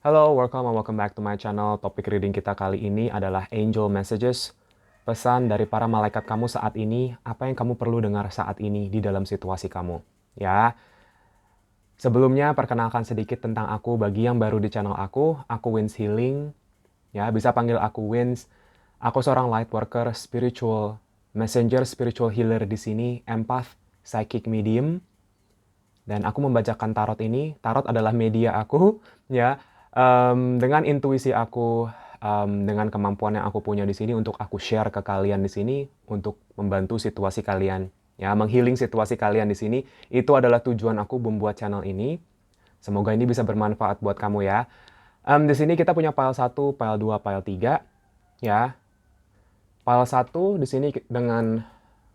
Hello, welcome back to my channel. Topik reading kita kali ini adalah Angel Messages. Pesan dari para malaikat kamu saat ini, apa yang kamu perlu dengar saat ini di dalam situasi kamu. Ya, sebelumnya perkenalkan sedikit tentang aku bagi yang baru di channel aku. Aku Wins Healing. Ya, bisa panggil aku Wins. Aku seorang light worker, spiritual messenger, spiritual healer di sini, empath, psychic medium. Dan aku membacakan tarot ini. Tarot adalah media aku, ya. Dengan intuisi aku, dengan kemampuan yang aku punya di sini untuk aku share ke kalian di sini untuk membantu situasi kalian, ya, menghealing situasi kalian di sini. Itu adalah tujuan aku membuat channel ini. Semoga ini bisa bermanfaat buat kamu ya. Di sini kita punya file 1, file 2, file 3, ya. File 1 di sini dengan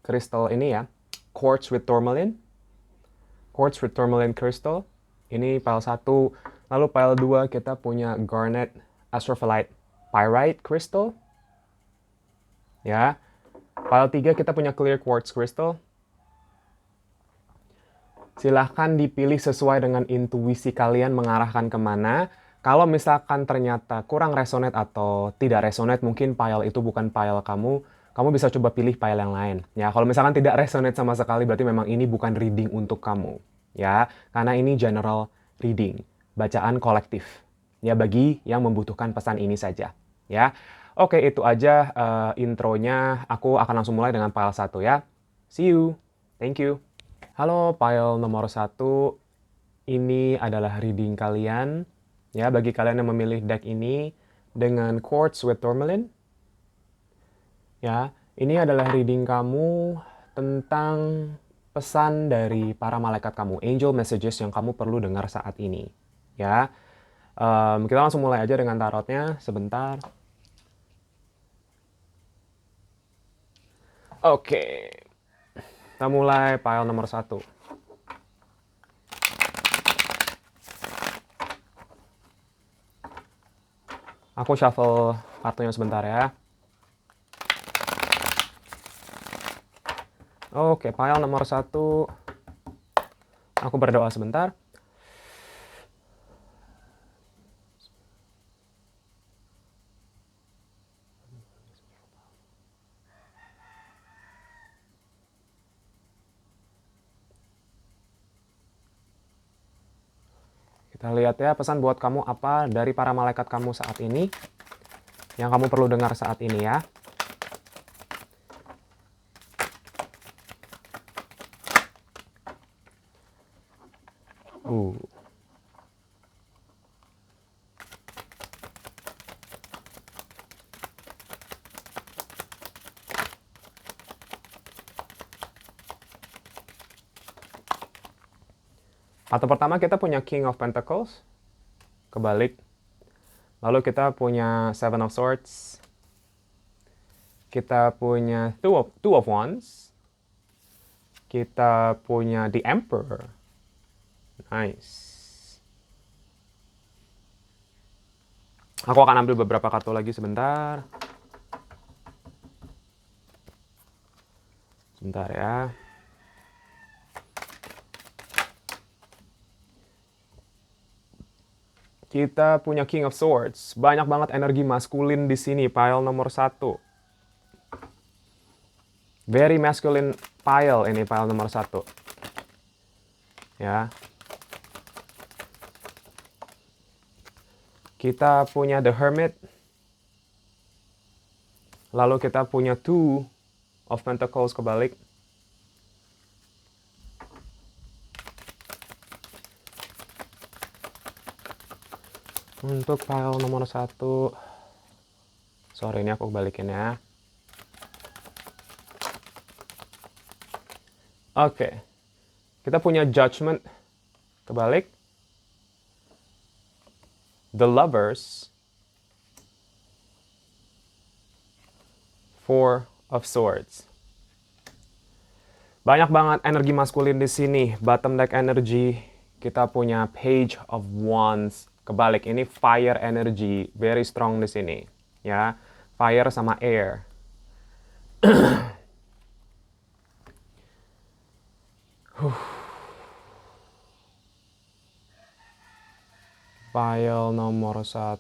crystal ini ya, quartz with tourmaline. Quartz with tourmaline crystal. Ini file 1. Lalu file 2 kita punya garnet astrophyllite pyrite crystal. Ya. File 3 kita punya clear quartz crystal. Silahkan dipilih sesuai dengan intuisi kalian mengarahkan kemana. Kalau misalkan ternyata kurang resonate atau tidak resonate, mungkin file itu bukan file kamu, kamu bisa coba pilih file yang lain. Ya, kalau misalkan tidak resonate sama sekali, berarti memang ini bukan reading untuk kamu. Ya, karena ini general reading, bacaan kolektif. Ya, bagi yang membutuhkan pesan ini saja. Ya, oke, itu aja intronya. Aku akan langsung mulai dengan file 1 ya. See you. Thank you. Halo, file nomor 1. Ini adalah reading kalian. Ya, bagi kalian yang memilih deck ini dengan Quartz with Tourmaline. Ya, ini adalah reading kamu tentang pesan dari para malaikat kamu, angel messages yang kamu perlu dengar saat ini. Ya, kita langsung mulai aja dengan tarotnya sebentar. Oke, kita mulai file nomor 1. Aku shuffle kartunya sebentar ya. Oke, file nomor 1. Aku berdoa sebentar. Kita lihat ya pesan buat kamu apa dari para malaikat kamu saat ini. Yang kamu perlu dengar saat ini ya. Uh. Atau pertama kita punya King of Pentacles. Kebalik. Lalu kita punya Seven of Swords. Kita punya Two of Wands. Kita punya The Emperor. Nice. Aku akan ambil beberapa kartu lagi sebentar. Sebentar ya. Kita punya King of Swords. Banyak banget energi maskulin di sini, pile nomor 1. Very masculine pile ini, pile nomor 1. Ya. Kita punya The Hermit. Lalu kita punya Two of Pentacles kebalik. Untuk file nomor 1. Sorry, ini aku balikin ya. Oke. Kita punya Judgment kebalik. The Lovers. Four of Swords. Banyak banget energi maskulin di sini. Bottom deck energy. Kita punya Page of Wands kebalik. Ini fire energy, very strong di sini. Ya, fire sama air. File nomor 1.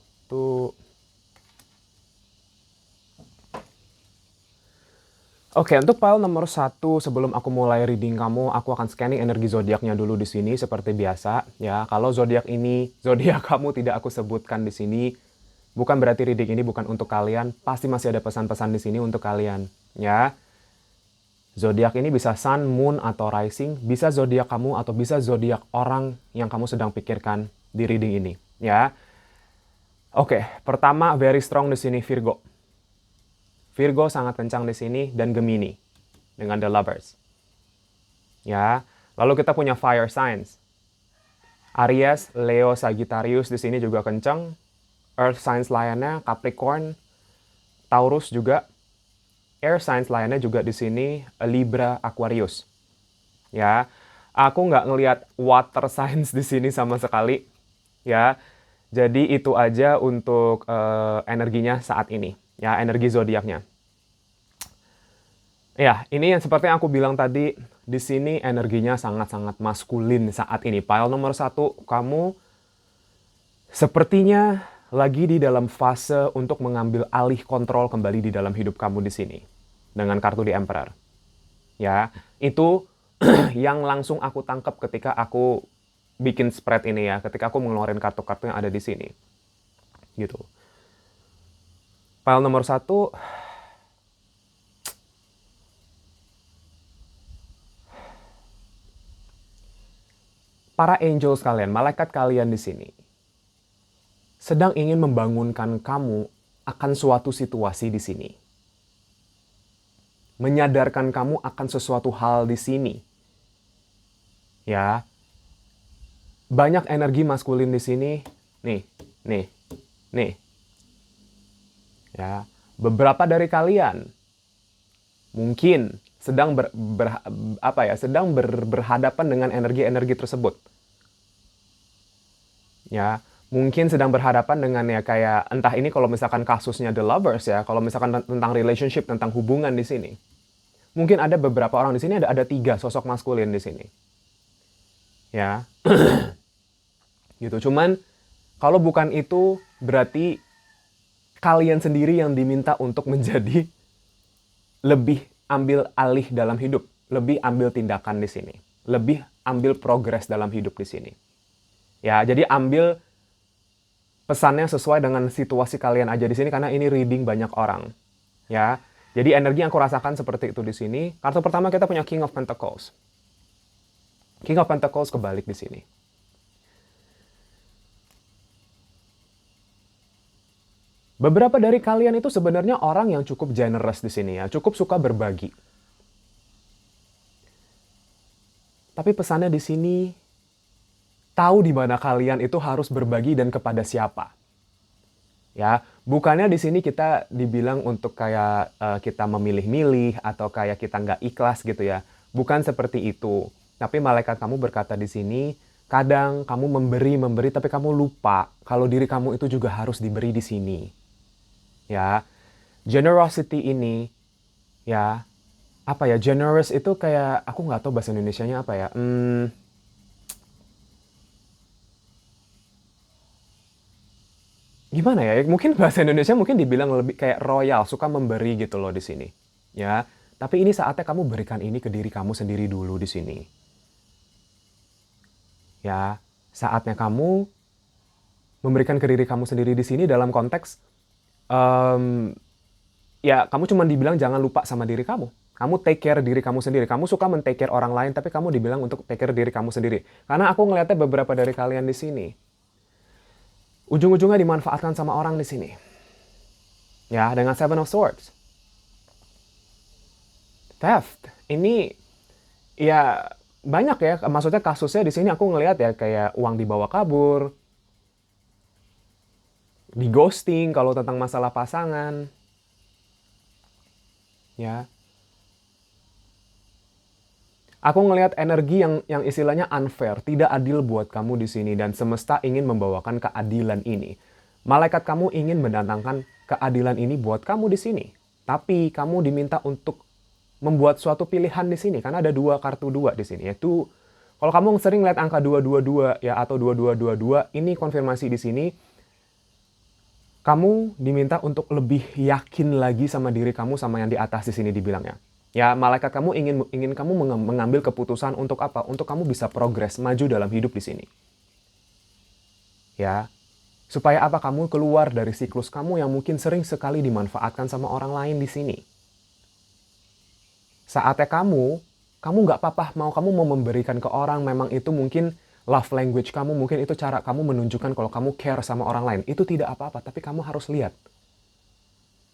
Oke, untuk file nomor 1, sebelum aku mulai reading kamu, aku akan scanning energi zodiaknya dulu di sini seperti biasa ya. Kalau zodiak kamu tidak aku sebutkan di sini, bukan berarti reading ini bukan untuk kalian, pasti masih ada pesan-pesan di sini untuk kalian ya. Zodiak ini bisa sun, moon, atau rising, bisa zodiak kamu atau bisa zodiak orang yang kamu sedang pikirkan di reading ini ya. Oke, pertama very strong di sini Virgo. Virgo sangat kencang di sini dan Gemini dengan The Lovers. Ya. Lalu kita punya fire signs. Aries, Leo, Sagittarius di sini juga kencang. Earth signs lainnya Capricorn, Taurus juga. Air signs lainnya juga di sini Libra, Aquarius. Ya. Aku nggak ngelihat water signs di sini sama sekali. Ya. Jadi itu aja untuk energinya saat ini. Ya, energi zodiaknya. Ya, ini yang seperti yang aku bilang tadi, di sini energinya sangat-sangat maskulin saat ini. Pile nomor 1, kamu sepertinya lagi di dalam fase untuk mengambil alih kontrol kembali di dalam hidup kamu di sini. Dengan kartu di Emperor. Ya, itu yang langsung aku tangkap ketika aku bikin spread ini ya, ketika aku mengeluarkan kartu-kartu yang ada di sini. Gitu. Pile nomor 1, para angel kalian, malaikat kalian di sini, sedang ingin membangunkan kamu akan suatu situasi di sini. Menyadarkan kamu akan sesuatu hal di sini. Ya. Banyak energi maskulin di sini. Nih. Ya. Beberapa dari kalian mungkin sedang berhadapan dengan energi-energi tersebut. Ya, mungkin sedang berhadapan dengan ya kayak entah ini kalau misalkan kasusnya The Lovers ya, kalau misalkan tentang relationship, tentang hubungan di sini. Mungkin ada beberapa orang di sini ada 3 sosok maskulin di sini. Ya. Gitu. Cuman kalau bukan itu berarti kalian sendiri yang diminta untuk menjadi lebih ambil alih dalam hidup, lebih ambil tindakan di sini, lebih ambil progres dalam hidup di sini. Ya, jadi ambil pesannya sesuai dengan situasi kalian aja di sini karena ini reading banyak orang. Ya. Jadi energi yang aku rasakan seperti itu di sini. Kartu pertama kita punya King of Pentacles. King of Pentacles kebalik di sini. Beberapa dari kalian itu sebenarnya orang yang cukup generous di sini ya, cukup suka berbagi. Tapi pesannya di sini, tahu di mana kalian itu harus berbagi dan kepada siapa. Ya, bukannya di sini kita dibilang untuk kayak kita memilih-milih atau kayak kita nggak ikhlas gitu ya. Bukan seperti itu. Tapi malaikat kamu berkata di sini, kadang kamu memberi, tapi kamu lupa kalau diri kamu itu juga harus diberi di sini. Ya, generosity ini, ya, apa ya, generous itu kayak, aku nggak tahu bahasa Indonesianya apa ya, gimana ya, mungkin bahasa Indonesia mungkin dibilang lebih kayak royal, suka memberi gitu loh di sini, ya, tapi ini saatnya kamu berikan ini ke diri kamu sendiri dulu di sini. Ya, saatnya kamu memberikan ke diri kamu sendiri di sini dalam konteks, ya kamu cuma dibilang jangan lupa sama diri kamu. Kamu take care diri kamu sendiri. Kamu suka men-take care orang lain, tapi kamu dibilang untuk take care diri kamu sendiri. Karena aku ngeliatnya beberapa dari kalian di sini, ujung-ujungnya dimanfaatkan sama orang di sini. Ya, dengan Seven of Swords. Theft. Ini, ya banyak ya. Maksudnya kasusnya di sini aku ngeliat ya kayak uang dibawa kabur, di ghosting kalau tentang masalah pasangan. Ya. Aku ngelihat energi yang istilahnya unfair, tidak adil buat kamu di sini dan semesta ingin membawakan keadilan ini. Malaikat kamu ingin mendatangkan keadilan ini buat kamu di sini. Tapi kamu diminta untuk membuat suatu pilihan di sini karena ada 2 kartu 2 di sini, yaitu Kalau kamu sering lihat angka 222 ya atau 2222, ini konfirmasi di sini kamu diminta untuk lebih yakin lagi sama diri kamu sama yang di atas di sini dibilangnya. Ya, malaikat kamu ingin kamu mengambil keputusan untuk apa? Untuk kamu bisa progres, maju dalam hidup di sini. Ya. Supaya apa? Kamu keluar dari siklus kamu yang mungkin sering sekali dimanfaatkan sama orang lain di sini. Saatnya kamu nggak apa-apa, kamu mau memberikan ke orang, memang itu mungkin love language kamu, mungkin itu cara kamu menunjukkan kalau kamu care sama orang lain. Itu tidak apa-apa, tapi kamu harus lihat.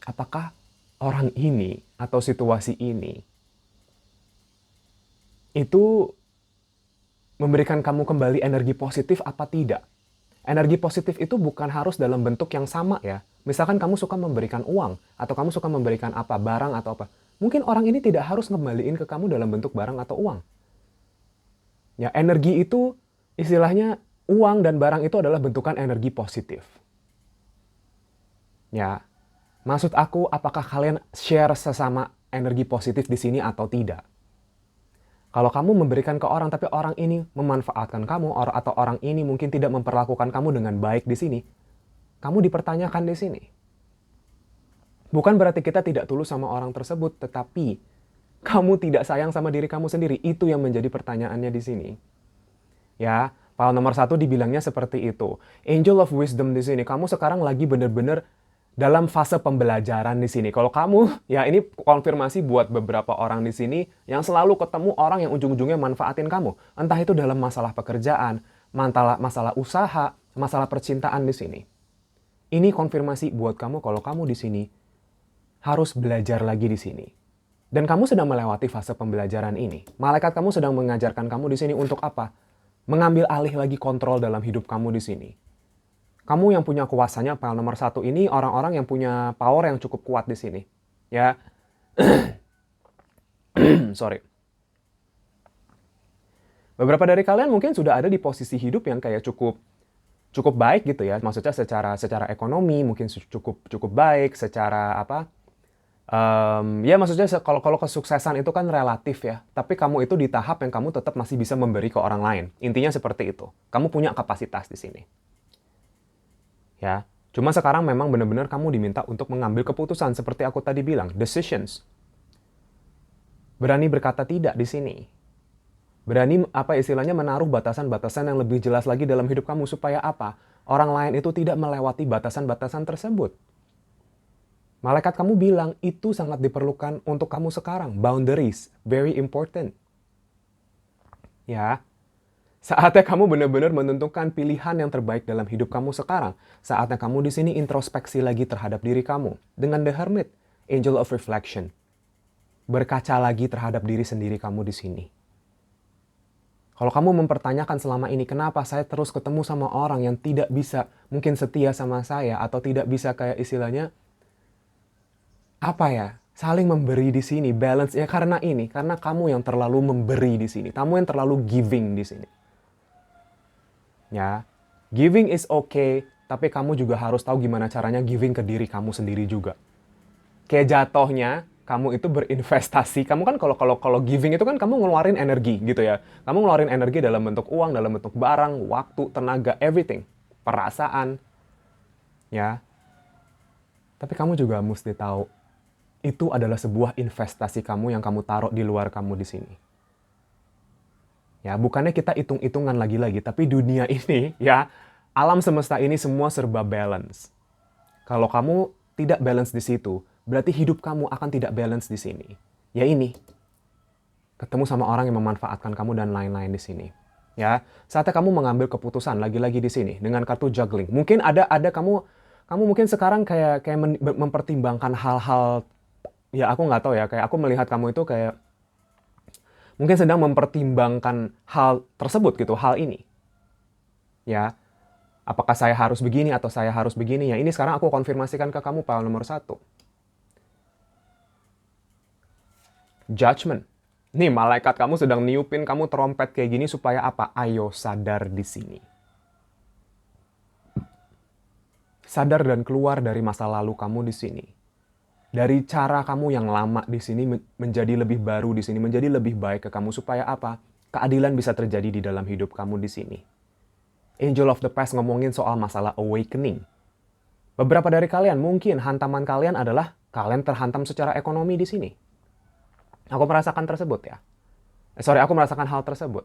Apakah orang ini atau situasi ini itu memberikan kamu kembali energi positif apa tidak? Energi positif itu bukan harus dalam bentuk yang sama ya. Misalkan kamu suka memberikan uang, atau kamu suka memberikan apa, barang atau apa. Mungkin orang ini tidak harus ngembaliin ke kamu dalam bentuk barang atau uang. Ya, energi itu istilahnya uang dan barang itu adalah bentukan energi positif. Ya, maksud aku apakah kalian share sesama energi positif di sini atau tidak? Kalau kamu memberikan ke orang tapi orang ini memanfaatkan kamu atau orang ini mungkin tidak memperlakukan kamu dengan baik di sini, kamu dipertanyakan di sini. Bukan berarti kita tidak tulus sama orang tersebut, tetapi kamu tidak sayang sama diri kamu sendiri. Itu yang menjadi pertanyaannya di sini. Ya, Paul nomor 1 dibilangnya seperti itu. Angel of Wisdom di sini, kamu sekarang lagi benar-benar dalam fase pembelajaran di sini. Kalau kamu, ya ini konfirmasi buat beberapa orang di sini yang selalu ketemu orang yang ujung-ujungnya manfaatin kamu. Entah itu dalam masalah pekerjaan, masalah usaha, masalah percintaan di sini. Ini konfirmasi buat kamu kalau kamu di sini harus belajar lagi di sini. Dan kamu sedang melewati fase pembelajaran ini. Malaikat kamu sedang mengajarkan kamu di sini untuk apa? Mengambil alih lagi kontrol dalam hidup kamu di sini. Kamu yang punya kuasanya, file nomor 1 ini orang-orang yang punya power yang cukup kuat di sini. Ya. Sorry. Beberapa dari kalian mungkin sudah ada di posisi hidup yang kayak cukup baik gitu ya. Maksudnya secara ekonomi mungkin cukup baik, secara apa? Ya maksudnya kalau kesuksesan itu kan relatif ya. Tapi kamu itu di tahap yang kamu tetap masih bisa memberi ke orang lain. Intinya seperti itu. Kamu punya kapasitas di sini. Ya, cuma sekarang memang benar-benar kamu diminta untuk mengambil keputusan seperti aku tadi bilang, decisions. Berani berkata tidak di sini. Berani apa istilahnya menaruh batasan-batasan yang lebih jelas lagi dalam hidup kamu supaya apa? Orang lain itu tidak melewati batasan-batasan tersebut. Malaikat kamu bilang itu sangat diperlukan untuk kamu sekarang. Boundaries, very important. Ya. Saatnya kamu benar-benar menentukan pilihan yang terbaik dalam hidup kamu sekarang. Saatnya kamu di sini introspeksi lagi terhadap diri kamu. Dengan The Hermit, Angel of Reflection. Berkaca lagi terhadap diri sendiri kamu di sini. Kalau kamu mempertanyakan selama ini, kenapa saya terus ketemu sama orang yang tidak bisa mungkin setia sama saya, atau tidak bisa kayak istilahnya, apa ya, saling memberi di sini, balance. Ya karena kamu yang terlalu memberi di sini. Kamu yang terlalu giving di sini. Ya, giving is okay, tapi kamu juga harus tahu gimana caranya giving ke diri kamu sendiri juga. Kayak jatuhnya, kamu itu berinvestasi. Kamu kan kalau giving itu kan kamu ngeluarin energi gitu ya. Kamu ngeluarin energi dalam bentuk uang, dalam bentuk barang, waktu, tenaga, everything. Perasaan. Ya. Tapi kamu juga mesti tahu, itu adalah sebuah investasi kamu yang kamu taruh di luar kamu di sini. Ya, bukannya kita hitung-hitungan lagi-lagi, tapi dunia ini, ya, alam semesta ini semua serba balance. Kalau kamu tidak balance di situ, berarti hidup kamu akan tidak balance di sini. Ya ini, ketemu sama orang yang memanfaatkan kamu dan lain-lain di sini. Ya, saatnya kamu mengambil keputusan lagi-lagi di sini dengan kartu juggling. Mungkin ada kamu mungkin sekarang kayak mempertimbangkan hal-hal, ya aku nggak tahu ya, kayak aku melihat kamu itu kayak mungkin sedang mempertimbangkan hal tersebut gitu, hal ini. Ya, apakah saya harus begini atau saya harus begini? Ya ini sekarang aku konfirmasikan ke kamu file nomor 1. Judgment. Nih malaikat kamu sedang niupin kamu trompet kayak gini supaya apa? Ayo sadar di sini. Sadar dan keluar dari masa lalu kamu di sini. Dari cara kamu yang lama di sini menjadi lebih baru di sini, menjadi lebih baik ke kamu supaya apa? keadilan bisa terjadi di dalam hidup kamu di sini. Angel of the Past ngomongin soal masalah awakening. Beberapa dari kalian mungkin hantaman kalian adalah kalian terhantam secara ekonomi di sini. Aku merasakan tersebut ya. Aku merasakan hal tersebut.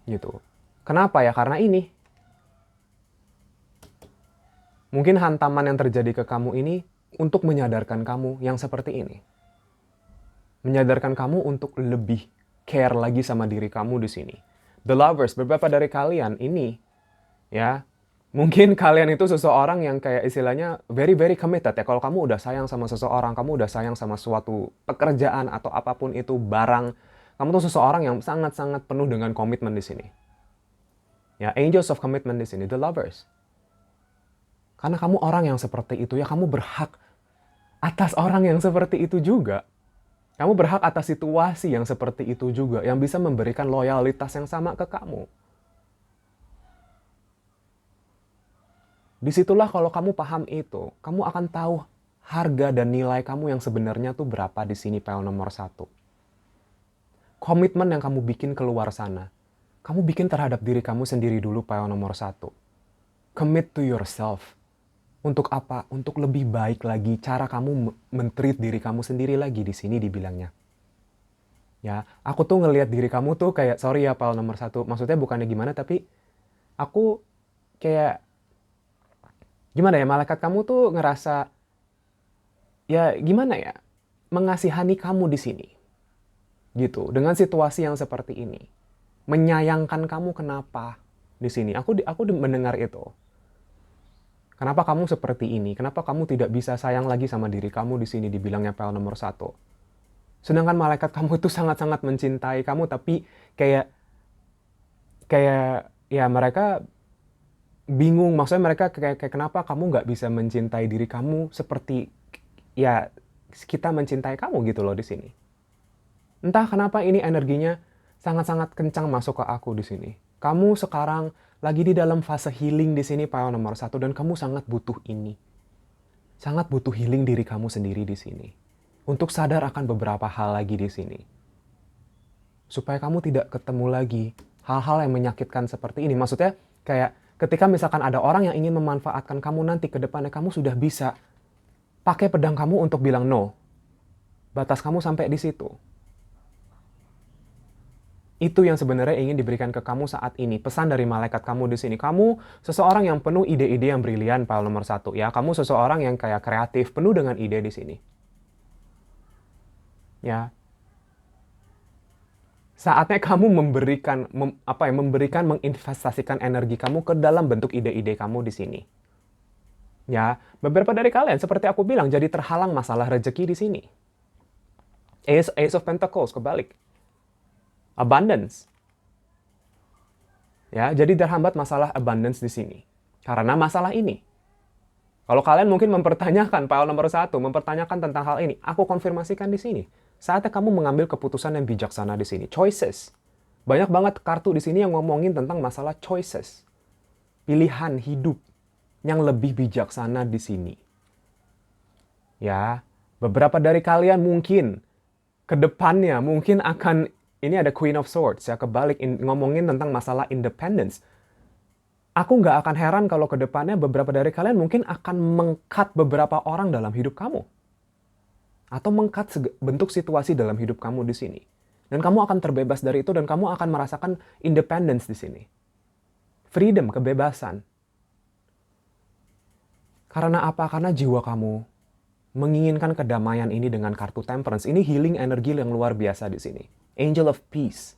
Gitu. Kenapa ya? Karena ini. Mungkin hantaman yang terjadi ke kamu ini untuk menyadarkan kamu yang seperti ini. Menyadarkan kamu untuk lebih care lagi sama diri kamu di sini. The Lovers, beberapa dari kalian ini, ya, mungkin kalian itu seseorang yang kayak istilahnya very very committed ya. Kalau kamu udah sayang sama seseorang, kamu udah sayang sama suatu pekerjaan atau apapun itu barang, kamu tuh seseorang yang sangat-sangat penuh dengan komitmen di sini. Ya, angels of commitment di sini, the lovers. Karena kamu orang yang seperti itu ya, kamu berhak atas orang yang seperti itu juga. Kamu berhak atas situasi yang seperti itu juga, yang bisa memberikan loyalitas yang sama ke kamu. Disitulah kalau kamu paham itu, kamu akan tahu harga dan nilai kamu yang sebenarnya tuh berapa di sini PL nomor 1. Komitmen yang kamu bikin keluar sana, kamu bikin terhadap diri kamu sendiri dulu PL nomor 1. Commit to yourself. Untuk apa? Untuk lebih baik lagi cara kamu men-treat diri kamu sendiri lagi di sini dibilangnya. Ya, aku tuh ngelihat diri kamu tuh kayak, sorry ya PL nomor 1, maksudnya bukannya gimana, tapi aku kayak gimana ya, malaikat kamu tuh ngerasa, ya gimana ya, mengasihani kamu di sini. Gitu, dengan situasi yang seperti ini. Menyayangkan kamu kenapa di sini. Aku mendengar itu. Kenapa kamu seperti ini? Kenapa kamu tidak bisa sayang lagi sama diri kamu di sini dibilangnya PL nomor 1. Sedangkan malaikat kamu itu sangat-sangat mencintai kamu, tapi kayak ya mereka bingung, maksudnya mereka kayak kenapa kamu nggak bisa mencintai diri kamu seperti ya kita mencintai kamu gitu loh di sini. Entah kenapa ini energinya sangat-sangat kencang masuk ke aku di sini. Kamu sekarang lagi di dalam fase healing di sini PL nomor 1 dan kamu sangat butuh ini. Sangat butuh healing diri kamu sendiri di sini. Untuk sadar akan beberapa hal lagi di sini. Supaya kamu tidak ketemu lagi hal-hal yang menyakitkan seperti ini. Maksudnya kayak ketika misalkan ada orang yang ingin memanfaatkan kamu nanti ke depannya, kamu sudah bisa pakai pedang kamu untuk bilang no. Batas kamu sampai di situ. Itu yang sebenarnya ingin diberikan ke kamu saat ini. Pesan dari malaikat kamu di sini. Kamu seseorang yang penuh ide-ide yang brilian, PL nomor 1. Ya, kamu seseorang yang kayak kreatif, penuh dengan ide di sini. Ya. Saatnya kamu menginvestasikan energi kamu ke dalam bentuk ide-ide kamu di sini. Ya, beberapa dari kalian seperti aku bilang jadi terhalang masalah rezeki di sini. Ace of Pentacles kebalik. Abundance. Ya, jadi terhambat masalah abundance di sini. Karena masalah ini. Kalau kalian mungkin mempertanyakan PL nomor 1, mempertanyakan tentang hal ini, aku konfirmasikan di sini. Saatnya kamu mengambil keputusan yang bijaksana di sini. Choices. Banyak banget kartu di sini yang ngomongin tentang masalah choices. Pilihan hidup yang lebih bijaksana di sini. Ya, beberapa dari kalian mungkin ke depannya mungkin akan, ini ada Queen of Swords ya, kebalik ngomongin tentang masalah independence. Aku nggak akan heran kalau ke depannya beberapa dari kalian mungkin akan meng-cut beberapa orang dalam hidup kamu. Atau meng-cut bentuk situasi dalam hidup kamu di sini. Dan kamu akan terbebas dari itu dan kamu akan merasakan independence di sini. Freedom, kebebasan. Karena apa? Karena jiwa kamu menginginkan kedamaian ini dengan kartu Temperance. Ini healing energi yang luar biasa di sini. Angel of Peace.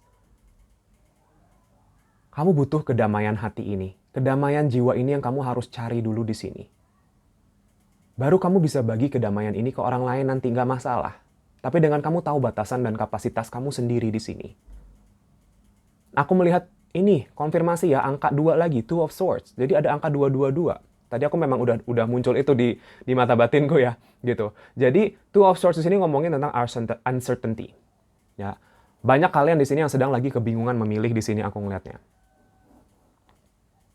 Kamu butuh kedamaian hati ini. Kedamaian jiwa ini yang kamu harus cari dulu di sini. Baru kamu bisa bagi kedamaian ini ke orang lain nanti, nggak masalah. Tapi dengan kamu tahu batasan dan kapasitas kamu sendiri di sini. Aku melihat ini, konfirmasi ya, angka 2 lagi, Two of Swords. Jadi ada angka 222. Tadi aku memang udah muncul itu di mata batinku ya, gitu. Jadi Two of Swords di sini ngomongin tentang uncertainty. Ya. Banyak kalian di sini yang sedang lagi kebingungan memilih di sini aku ngelihatnya.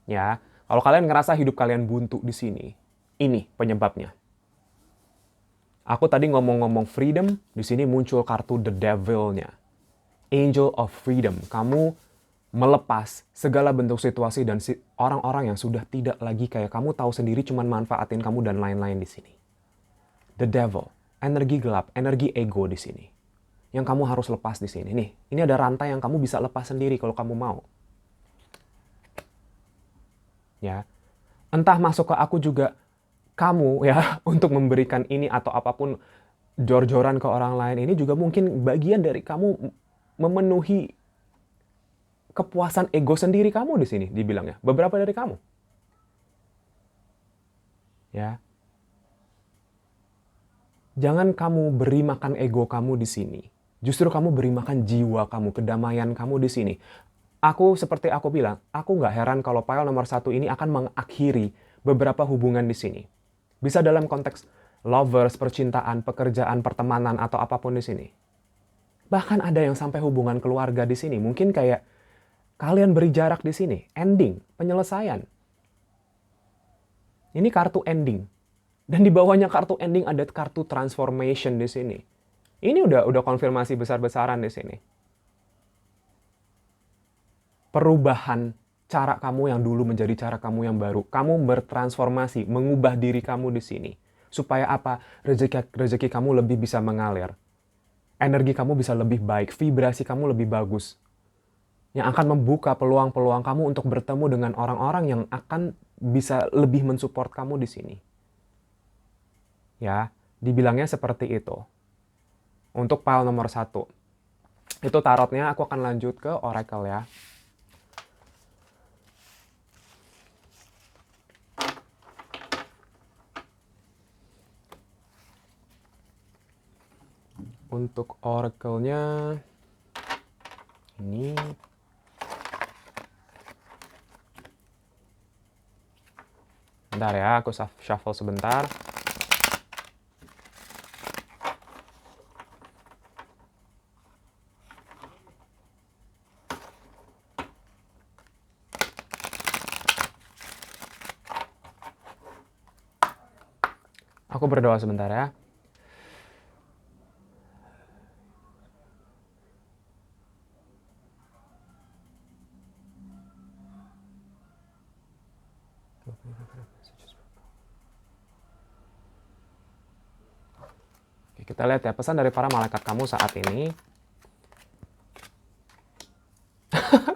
Ya, kalau kalian ngerasa hidup kalian buntu di sini, ini penyebabnya. Aku tadi ngomong-ngomong freedom, di sini muncul kartu The Devil-nya. angel of freedom. Kamu melepas segala bentuk situasi dan orang-orang yang sudah tidak lagi kayak kamu tahu sendiri cuman manfaatin kamu dan lain-lain di sini. The devil, energi gelap, energi ego di sini. Yang kamu harus lepas di sini. Nih, ini ada rantai yang kamu bisa lepas sendiri kalau kamu mau. Ya. Entah masuk ke aku juga kamu ya untuk memberikan ini atau apapun jor-joran ke orang lain ini juga mungkin bagian dari kamu memenuhi kepuasan ego sendiri kamu di sini dibilangnya. Beberapa dari kamu. Ya. Jangan kamu beri makan ego kamu di sini. Justru kamu beri makan jiwa kamu, kedamaian kamu di sini. Aku seperti aku bilang, aku nggak heran kalau file nomor 1 ini akan mengakhiri beberapa hubungan di sini. Bisa dalam konteks lovers, percintaan, pekerjaan, pertemanan, atau apapun di sini. Bahkan ada yang sampai hubungan keluarga di sini. Mungkin kayak kalian beri jarak di sini. Ending, penyelesaian. Ini kartu ending. Dan di bawahnya kartu ending ada kartu transformation di sini. Ini udah konfirmasi besar-besaran di sini. Perubahan cara kamu yang dulu menjadi cara kamu yang baru. Kamu bertransformasi, mengubah diri kamu di sini. Supaya apa? Rezeki kamu lebih bisa mengalir. Energi kamu bisa lebih baik, vibrasi kamu lebih bagus. Yang akan membuka peluang-peluang kamu untuk bertemu dengan orang-orang yang akan bisa lebih mensupport kamu di sini. Ya, dibilangnya seperti itu. Untuk pile nomor 1. Itu tarotnya, aku akan lanjut ke oracle ya. Untuk oracle-nya ini bentar ya, aku shuffle sebentar. Aku berdoa sebentar ya. Oke, kita lihat ya pesan dari para malaikat kamu saat ini.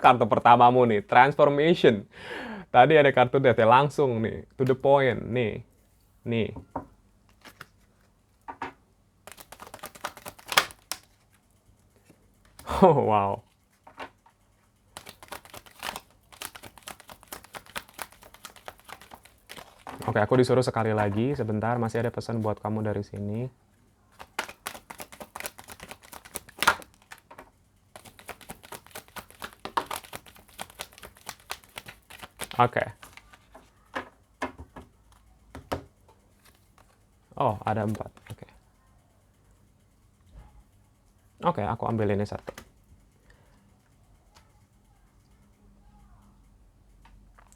Kartu pertamamu nih, transformation. Tadi ada kartu death ya, langsung nih, to the point, nih. Oh, wow. Oke, aku disuruh sekali lagi, sebentar, masih ada pesan buat kamu dari sini. Oke. Oh, ada 4. Oke. Oke, aku ambil ini 1.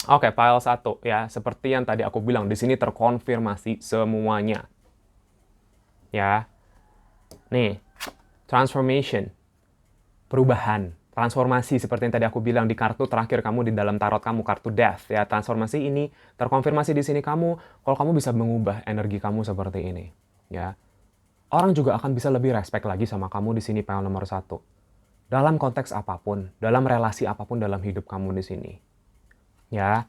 Oke, file 1 ya. Seperti yang tadi aku bilang, di sini terkonfirmasi semuanya. Ya. Nih, transformation. Perubahan. Transformasi seperti yang tadi aku bilang di kartu terakhir kamu di dalam tarot kamu, kartu death ya. Transformasi ini terkonfirmasi di sini kamu kalau kamu bisa mengubah energi kamu seperti ini, ya. Orang juga akan bisa lebih respect lagi sama kamu di sini file nomor 1. Dalam konteks apapun, dalam relasi apapun dalam hidup kamu di sini. Ya.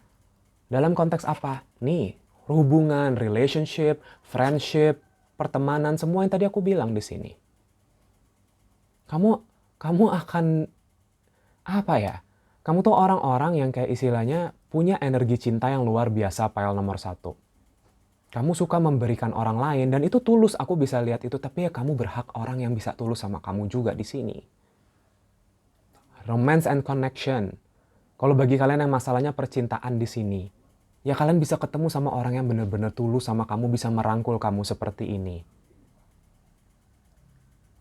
Dalam konteks apa? Nih, hubungan, relationship, friendship, pertemanan, semua yang tadi aku bilang di sini. Kamu akan apa ya? Kamu tuh orang-orang yang kayak istilahnya punya energi cinta yang luar biasa file nomor 1. Kamu suka memberikan orang lain dan itu tulus, aku bisa lihat itu, tapi ya kamu berhak orang yang bisa tulus sama kamu juga di sini. Romance and connection. Kalau bagi kalian yang masalahnya percintaan di sini, ya kalian bisa ketemu sama orang yang benar-benar tulus sama kamu, bisa merangkul kamu seperti ini.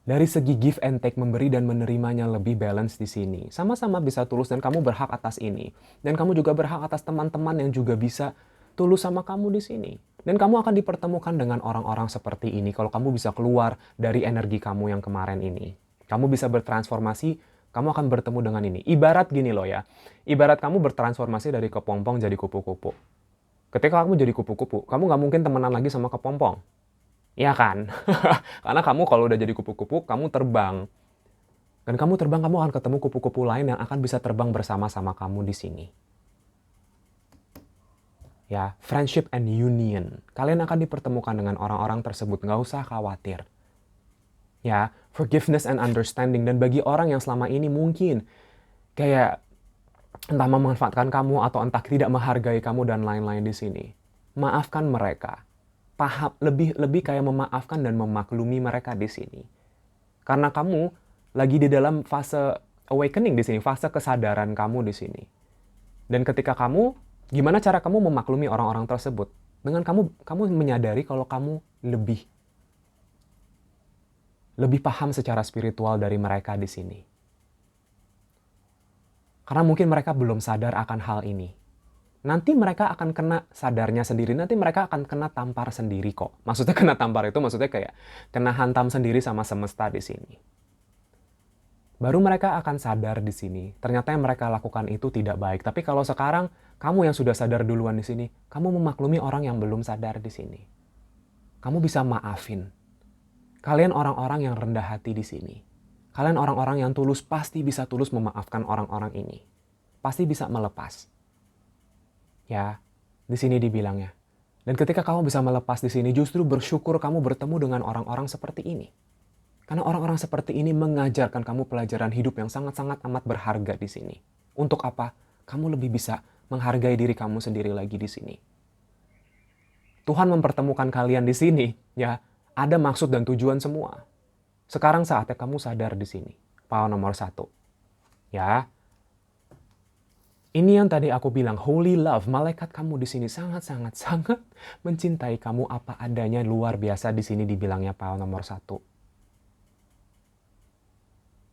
Dari segi give and take, memberi dan menerimanya lebih balance di sini. Sama-sama bisa tulus dan kamu berhak atas ini. Dan kamu juga berhak atas teman-teman yang juga bisa tulus sama kamu di sini. Dan kamu akan dipertemukan dengan orang-orang seperti ini kalau kamu bisa keluar dari energi kamu yang kemarin ini. Kamu bisa bertransformasi Kamu akan bertemu dengan ini. Ibarat gini loh ya. Ibarat kamu bertransformasi dari kepompong jadi kupu-kupu. Ketika kamu jadi kupu-kupu, kamu nggak mungkin temenan lagi sama kepompong. Iya kan? Karena kamu kalau udah jadi kupu-kupu, kamu terbang. Dan kamu terbang, kamu akan ketemu kupu-kupu lain yang akan bisa terbang bersama-sama kamu di sini. Ya, friendship and union. Kalian akan dipertemukan dengan orang-orang tersebut, nggak usah khawatir. Ya, forgiveness and understanding. Dan bagi orang yang selama ini mungkin kayak entah memanfaatkan kamu atau entah tidak menghargai kamu dan lain-lain di sini, maafkan mereka. Paham, lebih kayak memaafkan dan memaklumi mereka di sini. Karena kamu lagi di dalam fase awakening di sini, fase kesadaran kamu di sini. Dan ketika gimana cara kamu memaklumi orang-orang tersebut? Dengan kamu menyadari kalau kamu lebih paham secara spiritual dari mereka di sini. Karena mungkin mereka belum sadar akan hal ini. Nanti mereka akan kena sadarnya sendiri, nanti mereka akan kena tampar sendiri kok. Maksudnya kena tampar itu maksudnya kayak kena hantam sendiri sama semesta di sini. Baru mereka akan sadar di sini. Ternyata yang mereka lakukan itu tidak baik. Tapi kalau sekarang kamu yang sudah sadar duluan di sini, kamu memaklumi orang yang belum sadar di sini. Kamu bisa maafin. Kalian orang-orang yang rendah hati di sini. Kalian orang-orang yang tulus pasti bisa tulus memaafkan orang-orang ini. Pasti bisa melepas. Ya, di sini dibilangnya. Dan ketika kamu bisa melepas di sini, justru bersyukur kamu bertemu dengan orang-orang seperti ini. Karena orang-orang seperti ini mengajarkan kamu pelajaran hidup yang sangat-sangat amat berharga di sini. Untuk apa? Kamu lebih bisa menghargai diri kamu sendiri lagi di sini. Tuhan mempertemukan kalian di sini, ya, ada maksud dan tujuan semua. Sekarang saatnya kamu sadar di sini. Power nomor 1. Ya. Ini yang tadi aku bilang, holy love. Malaikat kamu di sini sangat-sangat mencintai kamu apa adanya, luar biasa di sini dibilangnya power nomor 1.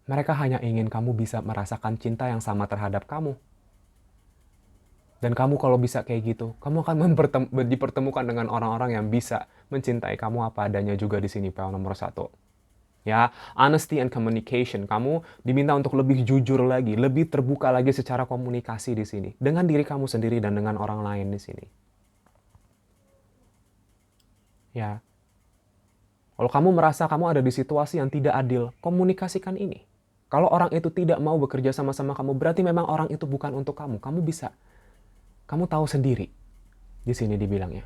Mereka hanya ingin kamu bisa merasakan cinta yang sama terhadap kamu. Dan kamu kalau bisa kayak gitu, kamu akan dipertemukan dengan orang-orang yang bisa mencintai kamu apa adanya juga di sini, power nomor 1. Ya, honesty and communication. Kamu diminta untuk lebih jujur lagi, lebih terbuka lagi secara komunikasi di sini. Dengan diri kamu sendiri dan dengan orang lain di sini. Ya. Kalau kamu merasa kamu ada di situasi yang tidak adil, komunikasikan ini. Kalau orang itu tidak mau bekerja sama-sama kamu, berarti memang orang itu bukan untuk kamu. Kamu tahu sendiri. Di sini dibilangnya.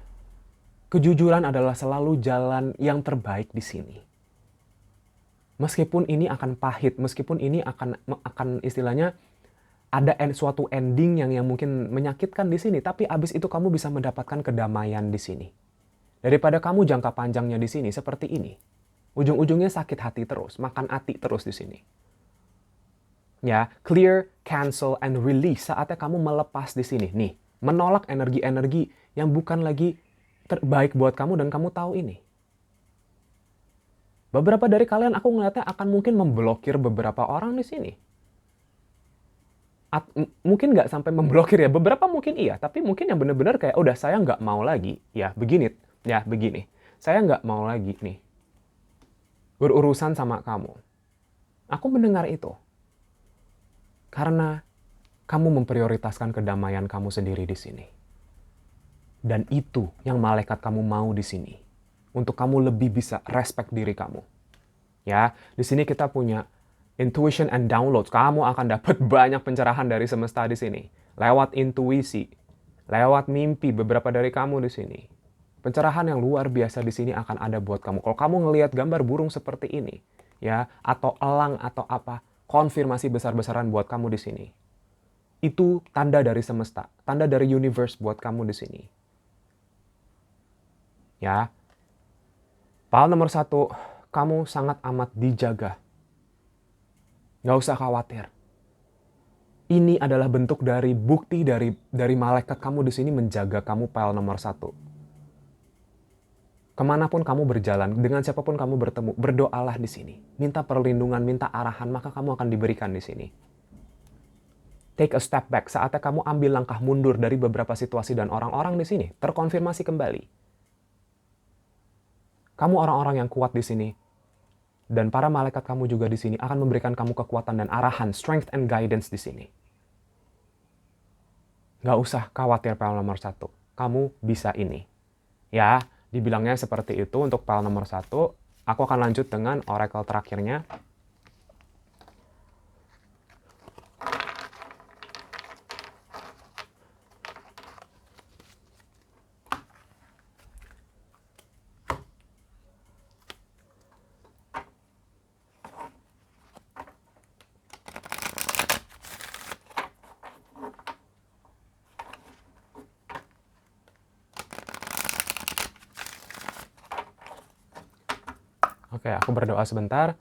Kejujuran adalah selalu jalan yang terbaik di sini. Meskipun ini akan pahit, meskipun ini akan istilahnya ada suatu ending yang mungkin menyakitkan di sini, tapi abis itu kamu bisa mendapatkan kedamaian di sini. Daripada kamu jangka panjangnya di sini seperti ini. Ujung-ujungnya sakit hati terus, makan hati terus di sini. Ya, clear, cancel, and release. Saatnya kamu melepas di sini. Nih, menolak energi-energi yang bukan lagi terbaik buat kamu dan kamu tahu ini. Beberapa dari kalian aku ngeliatnya akan mungkin memblokir beberapa orang di sini. Mungkin nggak sampai memblokir ya, beberapa mungkin iya, tapi mungkin yang benar-benar kayak udah saya nggak mau lagi, ya begini, saya nggak mau lagi nih berurusan sama kamu. Aku mendengar itu karena kamu memprioritaskan kedamaian kamu sendiri di sini, dan itu yang malaikat kamu mau di sini. Untuk kamu lebih bisa respect diri kamu. Ya, di sini kita punya intuition and download. Kamu akan dapat banyak pencerahan dari semesta di sini. Lewat intuisi, lewat mimpi beberapa dari kamu di sini. Pencerahan yang luar biasa di sini akan ada buat kamu. Kalau kamu ngelihat gambar burung seperti ini, ya, atau elang atau apa, konfirmasi besar-besaran buat kamu di sini. Itu tanda dari semesta, tanda dari universe buat kamu di sini. Ya. Hal nomor 1, kamu sangat amat dijaga. Nggak usah khawatir. Ini adalah bentuk dari bukti dari malaikat kamu di sini menjaga kamu, file nomor 1. Kemanapun kamu berjalan, dengan siapapun kamu bertemu, berdoalah di sini. Minta perlindungan, minta arahan, maka kamu akan diberikan di sini. Take a step back, saatnya kamu ambil langkah mundur dari beberapa situasi dan orang-orang di sini, terkonfirmasi kembali. Kamu orang-orang yang kuat di sini. Dan para malaikat kamu juga di sini akan memberikan kamu kekuatan dan arahan, strength and guidance di sini. Nggak usah khawatir file nomor 1. Kamu bisa ini. Ya, dibilangnya seperti itu untuk file nomor 1. Aku akan lanjut dengan oracle terakhirnya. Oke, aku berdoa sebentar.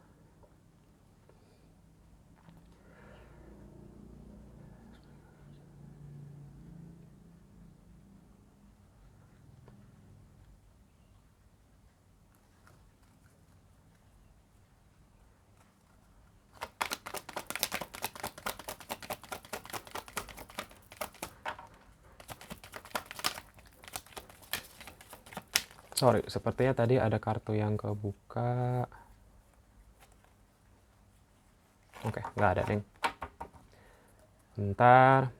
Sorry, sepertinya tadi ada kartu yang kebuka. Oke, nggak ada, Neng. Bentar.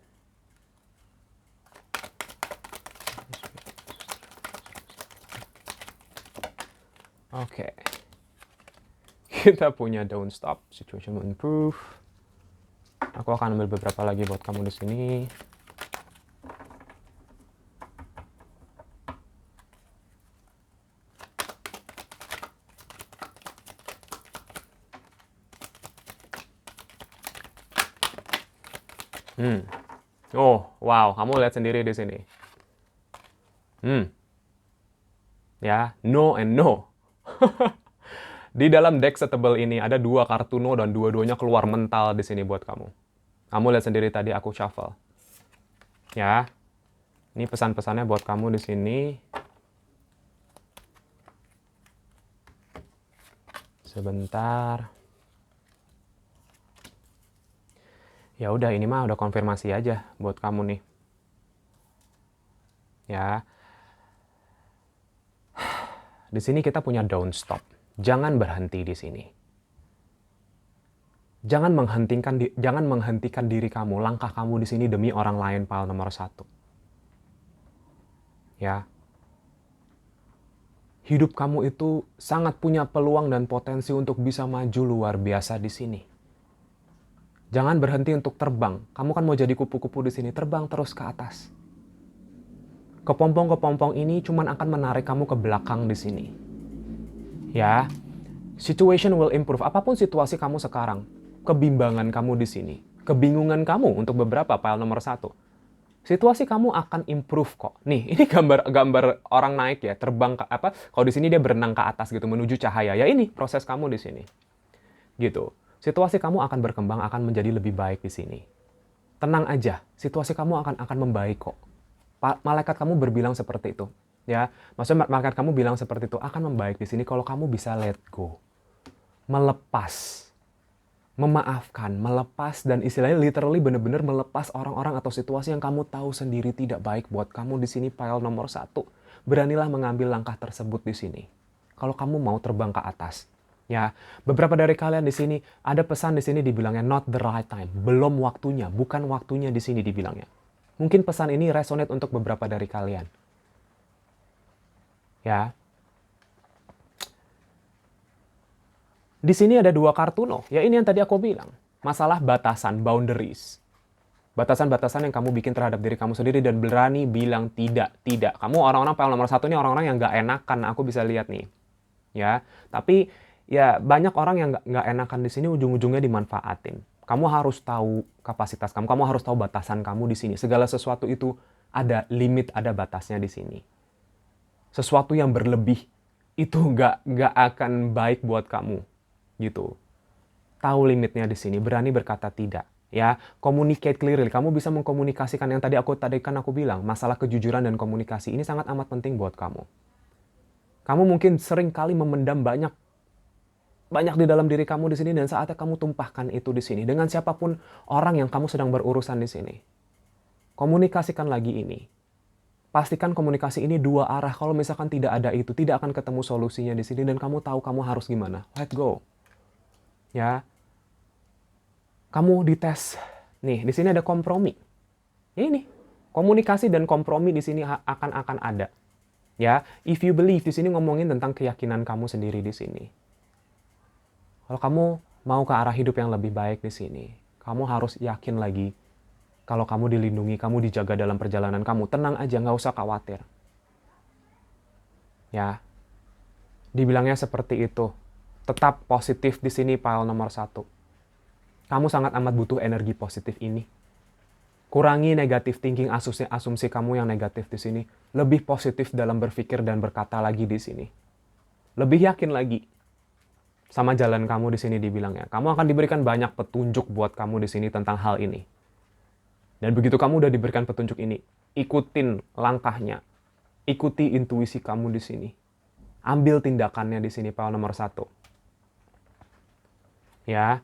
Oke. Kita punya don't stop, situation will improve. Aku akan ambil beberapa lagi buat kamu di sini. Oh, wow, kamu lihat sendiri di sini. Ya, no and no. Di dalam deck setebal ini ada 2 kartu no dan dua-duanya keluar mental di sini buat kamu. Kamu lihat sendiri tadi aku shuffle. Ya. Ini pesan-pesannya buat kamu di sini. Sebentar. Ya udah, ini mah udah konfirmasi aja buat kamu nih. Ya. Di sini kita punya don't stop. Jangan berhenti di sini. Jangan menghentikan diri kamu, langkah kamu di sini demi orang lain, file nomor 1. Ya. Hidup kamu itu sangat punya peluang dan potensi untuk bisa maju luar biasa di sini. Jangan berhenti untuk terbang. Kamu kan mau jadi kupu-kupu di sini, terbang terus ke atas. Kepompong-kepompong ini cuman akan menarik kamu ke belakang di sini. Ya, situation will improve. Apapun situasi kamu sekarang, kebimbangan kamu di sini, kebingungan kamu untuk beberapa file nomor 1. Situasi kamu akan improve kok. Nih, ini gambar orang naik ya, terbang ke apa? Kalau di sini dia berenang ke atas gitu menuju cahaya. Ya ini proses kamu di sini. Gitu. Situasi kamu akan berkembang, akan menjadi lebih baik di sini. Tenang aja, situasi kamu akan membaik kok. Malaikat kamu berbilang seperti itu. Ya, maksudnya malaikat kamu bilang seperti itu akan membaik di sini kalau kamu bisa let go. Melepas. Memaafkan, melepas, dan istilahnya literally benar-benar melepas orang-orang atau situasi yang kamu tahu sendiri tidak baik buat kamu di sini file nomor 1. Beranilah mengambil langkah tersebut di sini. Kalau kamu mau terbang ke atas. Ya, beberapa dari kalian di sini ada pesan di sini dibilangnya not the right time, belum waktunya, bukan waktunya di sini dibilangnya. Mungkin pesan ini resonate untuk beberapa dari kalian. Ya. Di sini ada 2 kartu no. Ya ini yang tadi aku bilang. Masalah batasan, boundaries. Batasan-batasan yang kamu bikin terhadap diri kamu sendiri dan berani bilang tidak. Kamu orang-orang file nomor 1 ini orang-orang yang nggak enakan, aku bisa lihat nih. Ya, tapi ya banyak orang yang nggak enakan di sini ujung-ujungnya dimanfaatin. Kamu harus tahu kapasitas kamu harus tahu batasan kamu di sini. Segala sesuatu itu ada limit, ada batasnya di sini. Sesuatu yang berlebih itu nggak akan baik buat kamu, gitu. Tahu limitnya di sini, berani berkata tidak. Ya, communicate clearly. Kamu bisa mengkomunikasikan yang tadi aku bilang, masalah kejujuran dan komunikasi ini sangat amat penting buat kamu. Kamu mungkin sering kali memendam banyak di dalam diri kamu di sini dan saatnya kamu tumpahkan itu di sini dengan siapapun orang yang kamu sedang berurusan di sini. Komunikasikan lagi ini. Pastikan komunikasi ini 2 arah. Kalau misalkan tidak ada itu, tidak akan ketemu solusinya di sini dan kamu tahu kamu harus gimana. Let go. Ya, kamu dites. Nih, di sini ada kompromi. Ini komunikasi dan kompromi di sini akan ada. Ya, if you believe di sini ngomongin tentang keyakinan kamu sendiri di sini. Kalau kamu mau ke arah hidup yang lebih baik di sini, kamu harus yakin lagi kalau kamu dilindungi, kamu dijaga dalam perjalanan kamu. Tenang aja, nggak usah khawatir. Ya, dibilangnya seperti itu. Tetap positif di sini, file nomor 1. Kamu sangat amat butuh energi positif ini. Kurangi negatif thinking, asumsi kamu yang negatif di sini. Lebih positif dalam berpikir dan berkata lagi di sini. Lebih yakin lagi sama jalan kamu di sini dibilangnya. Kamu akan diberikan banyak petunjuk buat kamu di sini tentang hal ini. Dan begitu kamu udah diberikan petunjuk ini, ikutin langkahnya. Ikuti intuisi kamu di sini. Ambil tindakannya di sini, file nomor 1. Ya,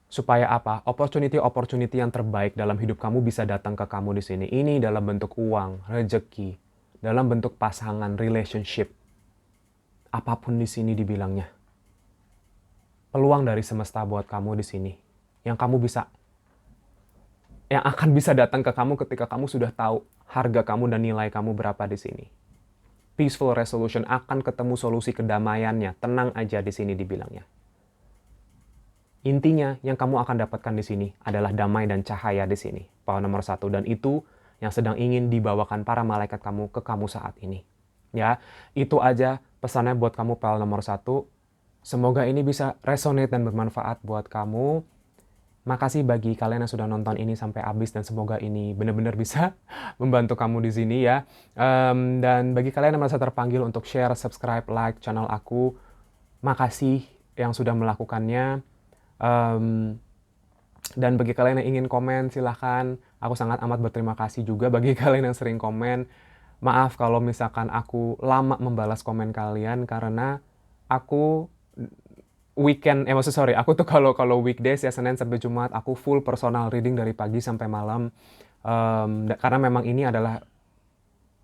supaya apa? Opportunity yang terbaik dalam hidup kamu bisa datang ke kamu di sini. Ini dalam bentuk uang, rezeki, dalam bentuk pasangan, relationship. Apapun di sini dibilangnya. Peluang dari semesta buat kamu di sini. Yang akan bisa datang ke kamu ketika kamu sudah tahu harga kamu dan nilai kamu berapa di sini. Peaceful resolution, akan ketemu solusi kedamaiannya. Tenang aja di sini dibilangnya. Intinya, yang kamu akan dapatkan di sini adalah damai dan cahaya di sini. File nomor 1. Dan itu yang sedang ingin dibawakan para malaikat kamu ke kamu saat ini. Ya, itu aja pesannya buat kamu, file nomor 1. Semoga ini bisa resonate dan bermanfaat buat kamu. Makasih bagi kalian yang sudah nonton ini sampai habis dan semoga ini benar-benar bisa membantu kamu di sini ya. Dan bagi kalian yang merasa terpanggil untuk share, subscribe, like channel aku, makasih yang sudah melakukannya. Dan bagi kalian yang ingin komen, silahkan. Aku sangat amat berterima kasih juga bagi kalian yang sering komen. Maaf kalau misalkan aku lama membalas komen kalian karena aku aku tuh kalau weekdays ya, Senin sampai Jumat, aku full personal reading dari pagi sampai malam. Karena memang ini adalah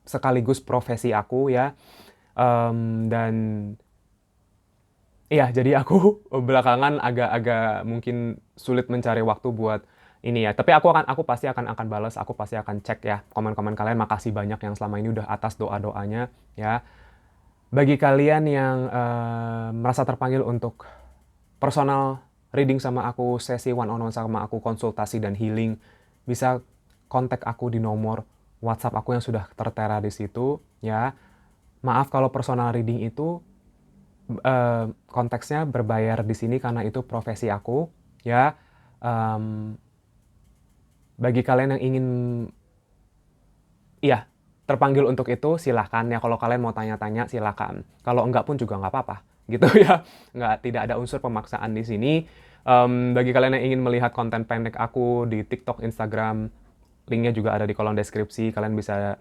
sekaligus profesi aku ya. Dan iya, jadi aku belakangan agak mungkin sulit mencari waktu buat ini ya. Tapi aku pasti akan balas, aku pasti akan cek ya komen-komen kalian. Makasih banyak yang selama ini udah atas doa-doanya ya. Bagi kalian yang merasa terpanggil untuk personal reading sama aku, sesi one-on-one sama aku, konsultasi dan healing, bisa kontak aku di nomor WhatsApp aku yang sudah tertera di situ ya. Maaf kalau personal reading itu konteksnya berbayar di sini karena itu profesi aku ya. Bagi kalian yang ingin terpanggil untuk itu silahkan ya. Kalau kalian mau tanya-tanya silahkan, kalau enggak pun juga nggak apa-apa gitu ya. Tidak ada unsur pemaksaan di sini. Bagi kalian yang ingin melihat konten pendek aku di TikTok, Instagram, linknya juga ada di kolom deskripsi, kalian bisa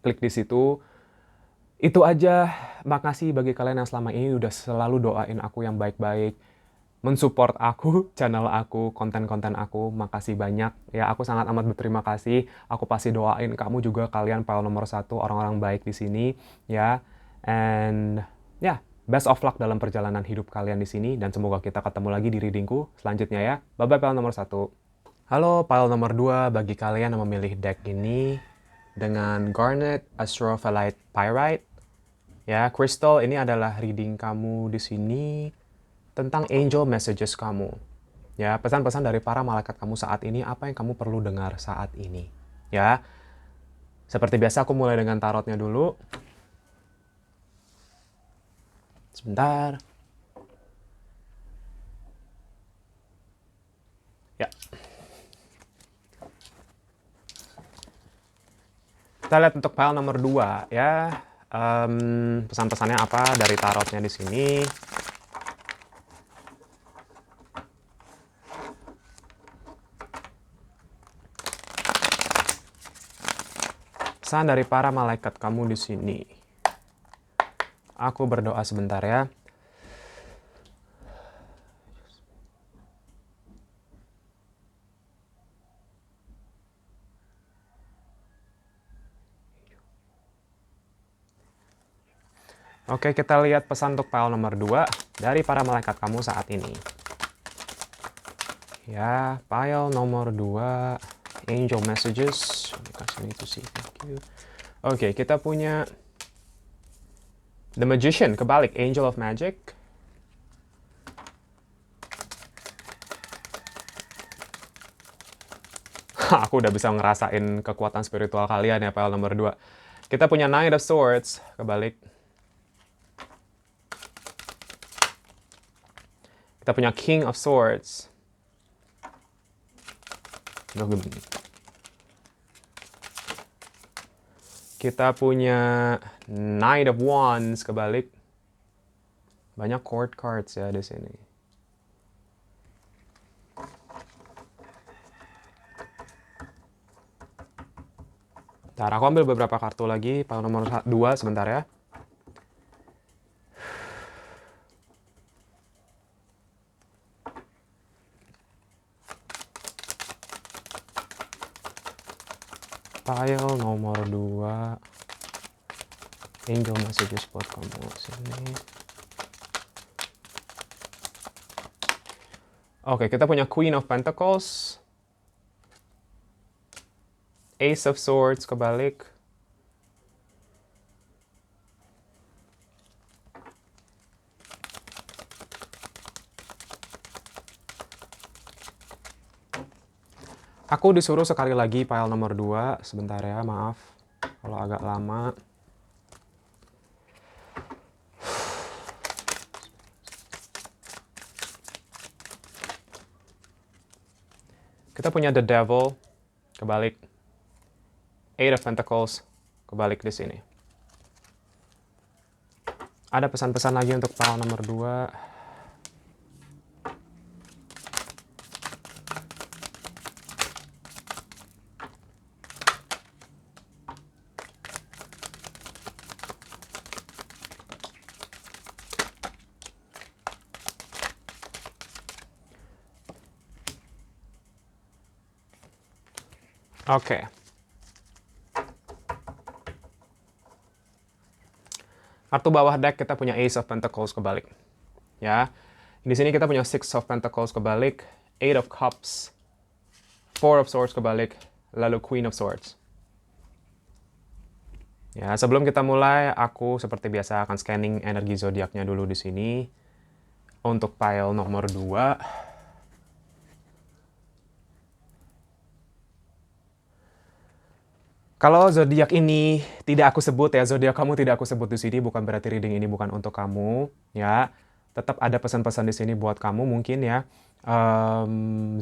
klik di situ. Itu aja. Makasih bagi kalian yang selama ini udah selalu doain aku yang baik-baik, mensupport aku, channel aku, konten-konten aku. Makasih banyak. Ya, aku sangat amat berterima kasih. Aku pasti doain kamu juga, kalian file nomor 1, orang-orang baik di sini. Ya, and best of luck dalam perjalanan hidup kalian di sini. Dan semoga kita ketemu lagi di readingku selanjutnya ya. Bye-bye file nomor 1. Halo, file nomor 2 bagi kalian yang memilih deck ini dengan Garnet Astrophyllite Pyrite. Ya, Crystal, ini adalah reading kamu di sini tentang angel messages kamu. Ya, pesan-pesan dari para malaikat kamu saat ini, apa yang kamu perlu dengar saat ini. Ya, seperti biasa aku mulai dengan tarotnya dulu. Sebentar. Ya. Kita lihat untuk file nomor 2 ya. Pesan-pesannya apa dari tarotnya di sini. Pesan dari para malaikat kamu di sini. Aku berdoa sebentar ya. Oke, kita lihat pesan untuk pile nomor 2 dari para malaikat kamu saat ini. Ya, pile nomor 2, angel messages. Kasih ini to see, thank you. Oke, kita punya The Magician, kebalik, Angel of Magic. Aku udah bisa ngerasain kekuatan spiritual kalian ya, pile nomor 2. Kita punya Knight of Swords, kebalik. Kita punya King of Swords. Kita punya Knight of Wands, kebalik. Banyak court cards ya di sini. Ntar aku ambil beberapa kartu lagi, pile nomor 2 sebentar ya. Pile nomor 2, angel messages buat kamu sini. Oke, kita punya Queen of Pentacles, Ace of Swords, kebalik. Aku disuruh sekali lagi pile nomor 2, sebentar ya, maaf kalau agak lama. Kita punya The Devil, kebalik. Eight of Pentacles, kebalik di sini. Ada pesan-pesan lagi untuk pile nomor 2. Oke. Kartu bawah deck kita punya Ace of Pentacles kebalik. Ya. Di sini kita punya Six of Pentacles kebalik, Eight of Cups, Four of Swords kebalik, lalu Queen of Swords. Ya, sebelum kita mulai, aku seperti biasa akan scanning energi zodiaknya dulu di sini. Untuk pile nomor 2. Kalau zodiak ini tidak aku sebut ya, zodiak kamu tidak aku sebut di sini, bukan berarti reading ini bukan untuk kamu, ya. Tetap ada pesan-pesan di sini buat kamu mungkin ya.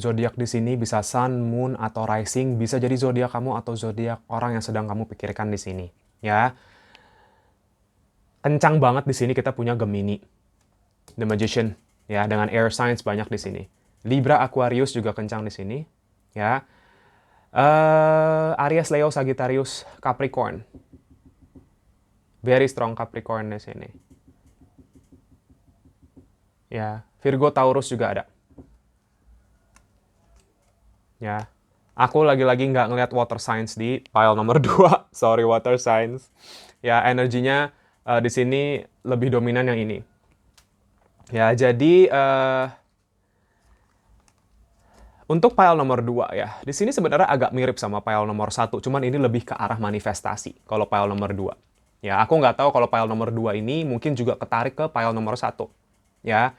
Zodiak di sini bisa Sun, Moon, atau Rising, bisa jadi zodiak kamu atau zodiak orang yang sedang kamu pikirkan di sini, ya. Kencang banget di sini kita punya Gemini, The Magician, ya, dengan air signs banyak di sini. Libra, Aquarius juga kencang di sini, ya. Aries, Leo, Sagittarius, Capricorn. Very strong Capricorn di sini. Ya, Virgo, Taurus juga ada. Ya, aku lagi-lagi nggak ngeliat water signs di pile nomor 2. Sorry, water signs. Ya, energinya di sini lebih dominan yang ini. Ya, jadi untuk pile nomor 2 ya, di sini sebenarnya agak mirip sama pile nomor 1, cuman ini lebih ke arah manifestasi kalau pile nomor 2. Ya, aku nggak tahu kalau pile nomor 2 ini mungkin juga ketarik ke pile nomor 1. Ya,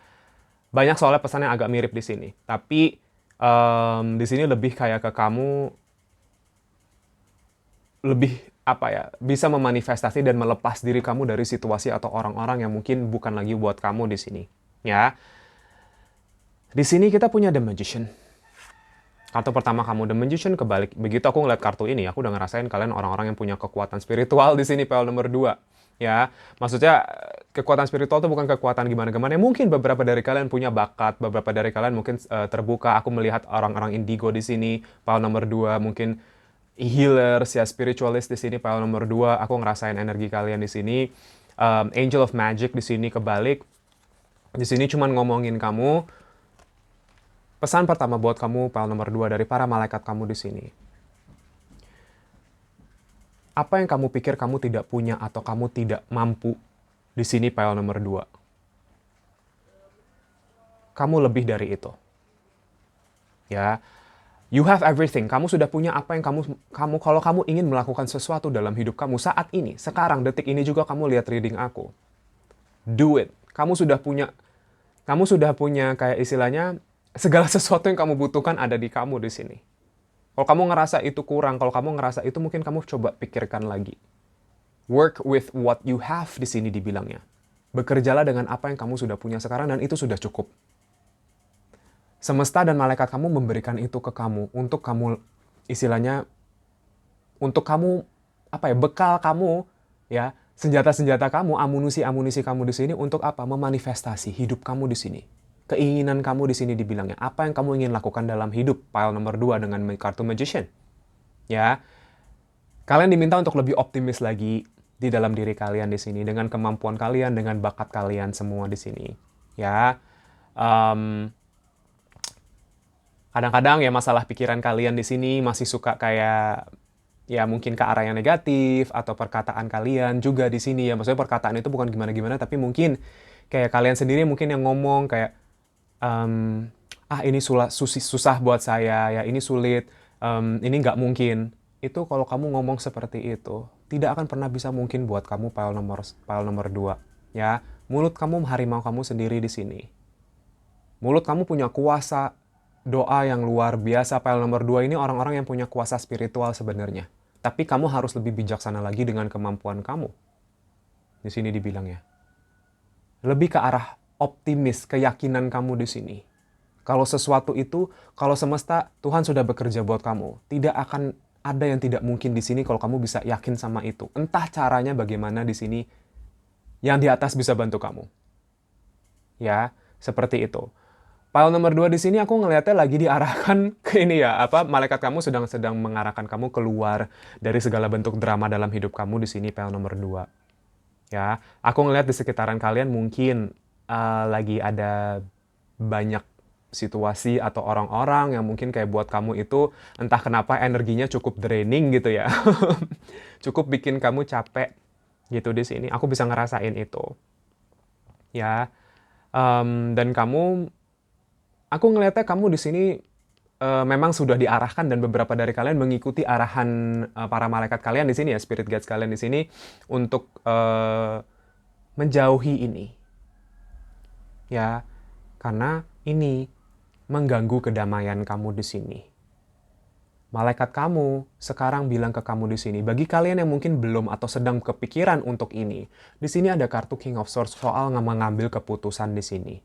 banyak soalnya pesannya agak mirip di sini. Tapi di sini lebih kayak ke kamu lebih apa ya, bisa memanifestasi dan melepas diri kamu dari situasi atau orang-orang yang mungkin bukan lagi buat kamu di sini. Ya, di sini kita punya The Magician. Kartu pertama kamu The Magician kebalik. Begitu aku ngeliat kartu ini, aku udah ngerasain kalian orang-orang yang punya kekuatan spiritual di sini pile nomor 2. Ya, maksudnya kekuatan spiritual itu bukan kekuatan gimana-gimana. Mungkin beberapa dari kalian punya bakat, beberapa dari kalian mungkin terbuka. Aku melihat orang-orang indigo di sini pile nomor 2, mungkin healers ya, spiritualist di sini pile nomor 2. Aku ngerasain energi kalian di sini. Angel of Magic di sini kebalik. Di sini cuman ngomongin kamu. Pesan pertama buat kamu, pile nomor 2 dari para malaikat kamu di sini. Apa yang kamu pikir kamu tidak punya atau kamu tidak mampu, Di sini file nomor 2. Kamu lebih dari itu. Ya. You have everything. Kamu sudah punya apa yang kamu kalau kamu ingin melakukan sesuatu dalam hidup kamu saat ini, sekarang detik ini juga kamu lihat reading aku. Do it. Kamu sudah punya kayak istilahnya segala sesuatu yang kamu butuhkan ada di kamu di sini. Kalau kamu ngerasa itu kurang, kalau kamu ngerasa itu mungkin kamu coba pikirkan lagi. Work with what you have di sini dibilangnya. Bekerjalah dengan apa yang kamu sudah punya sekarang dan itu sudah cukup. Semesta dan malaikat kamu memberikan itu ke kamu untuk kamu istilahnya untuk kamu bekal kamu ya, senjata-senjata kamu, amunisi-amunisi kamu di sini untuk apa? Memanifestasi hidup kamu di sini. Keinginan kamu di sini dibilangnya. Apa yang kamu ingin lakukan dalam hidup? Pile nomor 2 dengan kartu Magician. Ya. Kalian diminta untuk lebih optimis lagi di dalam diri kalian di sini dengan kemampuan kalian, dengan bakat kalian semua di sini. Ya. Kadang-kadang ya masalah pikiran kalian di sini masih suka kayak ya mungkin ke arah yang negatif atau perkataan kalian juga di sini ya. Maksudnya perkataan itu bukan gimana-gimana tapi mungkin kayak kalian sendiri mungkin yang ngomong kayak ini susah buat saya ya, ini sulit, ini nggak mungkin. Itu kalau kamu ngomong seperti itu tidak akan pernah bisa mungkin buat kamu pile nomor 2 ya. Mulut kamu harimau kamu sendiri di sini. Mulut kamu punya kuasa doa yang luar biasa. Pile nomor 2 ini orang-orang yang punya kuasa spiritual sebenarnya. Tapi kamu harus lebih bijaksana lagi dengan kemampuan kamu. Di sini dibilangnya. Lebih ke arah optimis, keyakinan kamu di sini. Kalau sesuatu itu, kalau semesta, Tuhan sudah bekerja buat kamu. Tidak akan ada yang tidak mungkin di sini kalau kamu bisa yakin sama itu. Entah caranya bagaimana di sini, yang di atas bisa bantu kamu. Ya, seperti itu. Pile nomor 2 di sini aku ngelihatnya lagi diarahkan ke ini ya, malaikat kamu sedang mengarahkan kamu keluar dari segala bentuk drama dalam hidup kamu di sini pile nomor 2. Ya, aku ngelihat di sekitaran kalian mungkin lagi ada banyak situasi atau orang-orang yang mungkin kayak buat kamu itu entah kenapa energinya cukup draining gitu ya. Cukup bikin kamu capek gitu di sini. Aku bisa ngerasain itu. Ya. Dan aku ngelihatnya kamu di sini memang sudah diarahkan dan beberapa dari kalian mengikuti arahan para malaikat kalian di sini ya, spirit guides kalian di sini untuk menjauhi ini. Ya, karena ini mengganggu kedamaian kamu di sini. Malaikat kamu sekarang bilang ke kamu di sini, bagi kalian yang mungkin belum atau sedang kepikiran untuk ini, di sini ada kartu King of Swords soal mengambil keputusan di sini.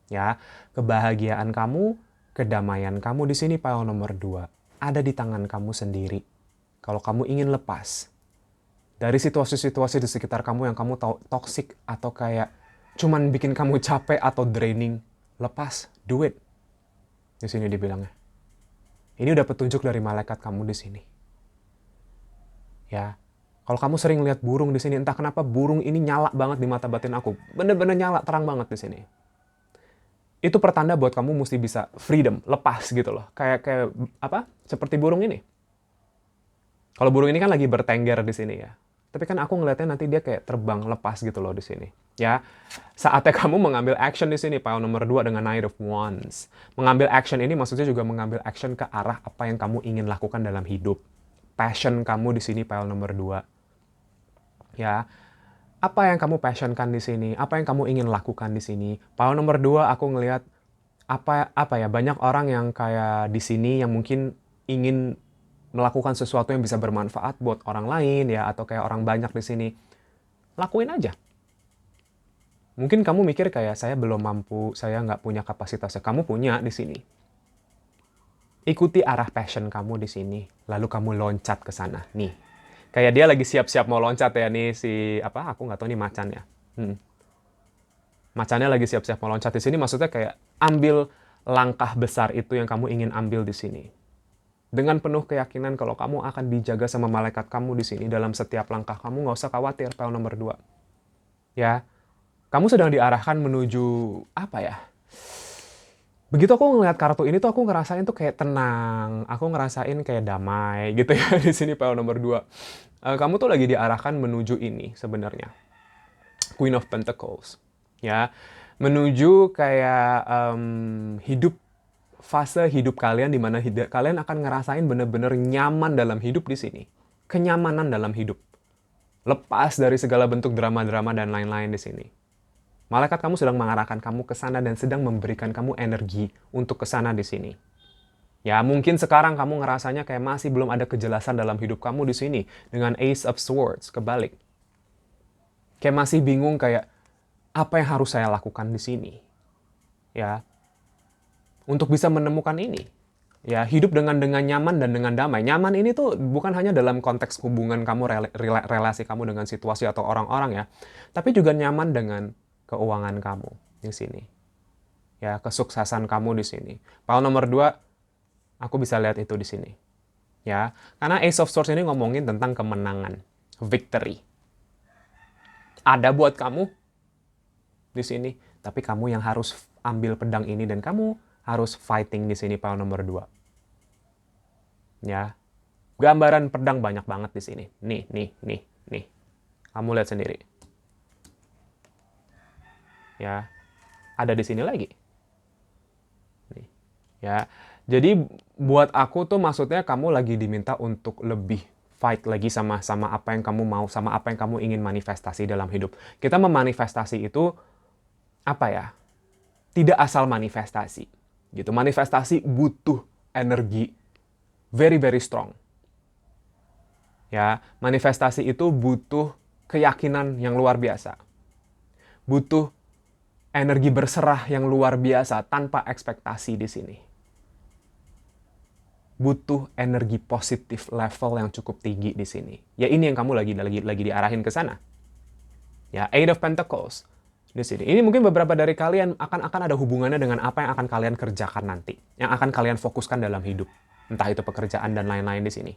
Ya, kebahagiaan kamu, kedamaian kamu di sini pile nomor 2 ada di tangan kamu sendiri. Kalau kamu ingin lepas dari situasi-situasi di sekitar kamu yang kamu tahu toxic atau kayak cuman bikin kamu capek atau draining, lepas, do it. Di sini dibilangnya. Ini udah petunjuk dari malaikat kamu di sini. Ya. Kalau kamu sering lihat burung di sini, entah kenapa burung ini nyala banget di mata batin aku. Bener-bener nyala, terang banget di sini. Itu pertanda buat kamu mesti bisa freedom, lepas gitu loh. Kayak seperti burung ini. Kalau burung ini kan lagi bertengger di sini ya. Tapi kan aku ngeliatnya nanti dia kayak terbang lepas gitu loh di sini. Ya, saatnya kamu mengambil action di sini, pile nomor 2 dengan Knight of Wands. Mengambil action ini maksudnya juga mengambil action ke arah apa yang kamu ingin lakukan dalam hidup. Passion kamu di sini, pile nomor 2. Ya, apa yang kamu passionkan di sini? Apa yang kamu ingin lakukan di sini? Pile nomor 2 aku ngelihat banyak orang yang kayak di sini yang mungkin ingin melakukan sesuatu yang bisa bermanfaat buat orang lain ya, atau kayak orang banyak di sini. Lakuin aja. Mungkin kamu mikir kayak saya belum mampu, saya nggak punya kapasitasnya. Kamu punya di sini. Ikuti arah passion kamu di sini, lalu kamu loncat ke sana. Nih. Kayak dia lagi siap-siap mau loncat ya nih aku nggak tahu nih macan ya. Macannya lagi siap-siap mau loncat di sini, maksudnya kayak ambil langkah besar itu yang kamu ingin ambil di sini. Dengan penuh keyakinan kalau kamu akan dijaga sama malaikat kamu di sini dalam setiap langkah kamu, nggak usah khawatir, pile nomor 2. Ya, kamu sedang diarahkan menuju Begitu aku ngeliat kartu ini tuh aku ngerasain tuh kayak tenang, aku ngerasain kayak damai gitu ya di sini pile nomor 2. Kamu tuh lagi diarahkan menuju ini sebenarnya. Queen of Pentacles. Ya, menuju kayak fase hidup kalian di mana kalian akan ngerasain bener-bener nyaman dalam hidup di sini. Kenyamanan dalam hidup. Lepas dari segala bentuk drama-drama dan lain-lain di sini. Malaikat kamu sedang mengarahkan kamu ke sana dan sedang memberikan kamu energi untuk ke sana di sini. Ya, mungkin sekarang kamu ngerasanya kayak masih belum ada kejelasan dalam hidup kamu di sini dengan Ace of Swords kebalik. Kayak masih bingung kayak apa yang harus saya lakukan di sini. Ya. Untuk bisa menemukan ini. Ya, hidup dengan nyaman dan dengan damai. Nyaman ini tuh bukan hanya dalam konteks hubungan kamu, relasi kamu dengan situasi atau orang-orang ya, tapi juga nyaman dengan keuangan kamu di sini. Ya, kesuksesan kamu di sini. Pile nomor 2, aku bisa lihat itu di sini. Ya, karena Ace of Swords ini ngomongin tentang kemenangan, victory. Ada buat kamu di sini, tapi kamu yang harus ambil pedang ini dan kamu harus fighting di sini, pile nomor 2. Ya. Gambaran pedang banyak banget di sini. Nih. Kamu lihat sendiri. Ya, ada di sini lagi. Nih. Ya, jadi buat aku tuh maksudnya kamu lagi diminta untuk lebih fight lagi sama apa yang kamu mau, sama apa yang kamu ingin manifestasi dalam hidup. Kita memanifestasi itu apa ya? Tidak asal manifestasi. Gitu. Manifestasi butuh energi very very strong. Ya, manifestasi itu butuh keyakinan yang luar biasa. Butuh energi berserah yang luar biasa tanpa ekspektasi di sini. Butuh energi positif level yang cukup tinggi di sini. Ya, ini yang kamu lagi diarahin ke sana. Ya, Eight of Pentacles di sini. Ini mungkin beberapa dari kalian akan ada hubungannya dengan apa yang akan kalian kerjakan nanti, yang akan kalian fokuskan dalam hidup. Entah itu pekerjaan dan lain-lain di sini.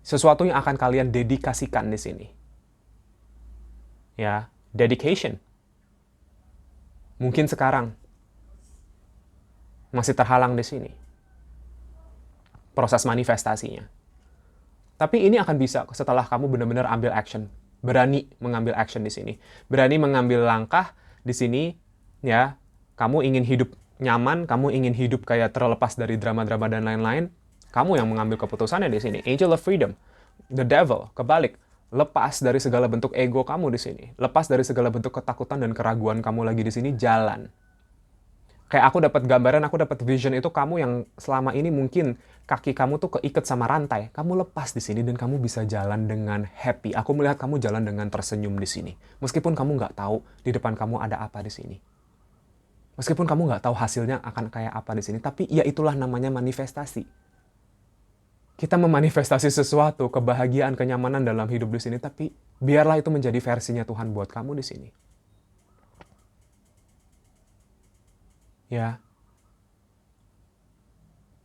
Sesuatu yang akan kalian dedikasikan di sini. Ya, dedication. Mungkin sekarang masih terhalang di sini proses manifestasinya. Tapi ini akan bisa setelah kamu benar-benar ambil action, berani mengambil action di sini, berani mengambil langkah di sini. Ya, kamu ingin hidup nyaman, kamu ingin hidup kayak terlepas dari drama-drama dan lain-lain. Kamu yang mengambil keputusannya di sini. Angel of Freedom, the devil, kebalik. Lepas dari segala bentuk ego kamu di sini. Lepas dari segala bentuk ketakutan dan keraguan kamu lagi di sini, jalan. Kayak aku dapat gambaran, aku dapat vision itu kamu yang selama ini mungkin kaki kamu tuh keikat sama rantai. Kamu lepas di sini dan kamu bisa jalan dengan happy. Aku melihat kamu jalan dengan tersenyum di sini. Meskipun kamu nggak tahu di depan kamu ada apa di sini. Meskipun kamu nggak tahu hasilnya akan kayak apa di sini. Tapi ya itulah namanya manifestasi. Kita memanifestasi sesuatu, kebahagiaan, kenyamanan dalam hidup di sini, tapi biarlah itu menjadi versinya Tuhan buat kamu di sini. Ya.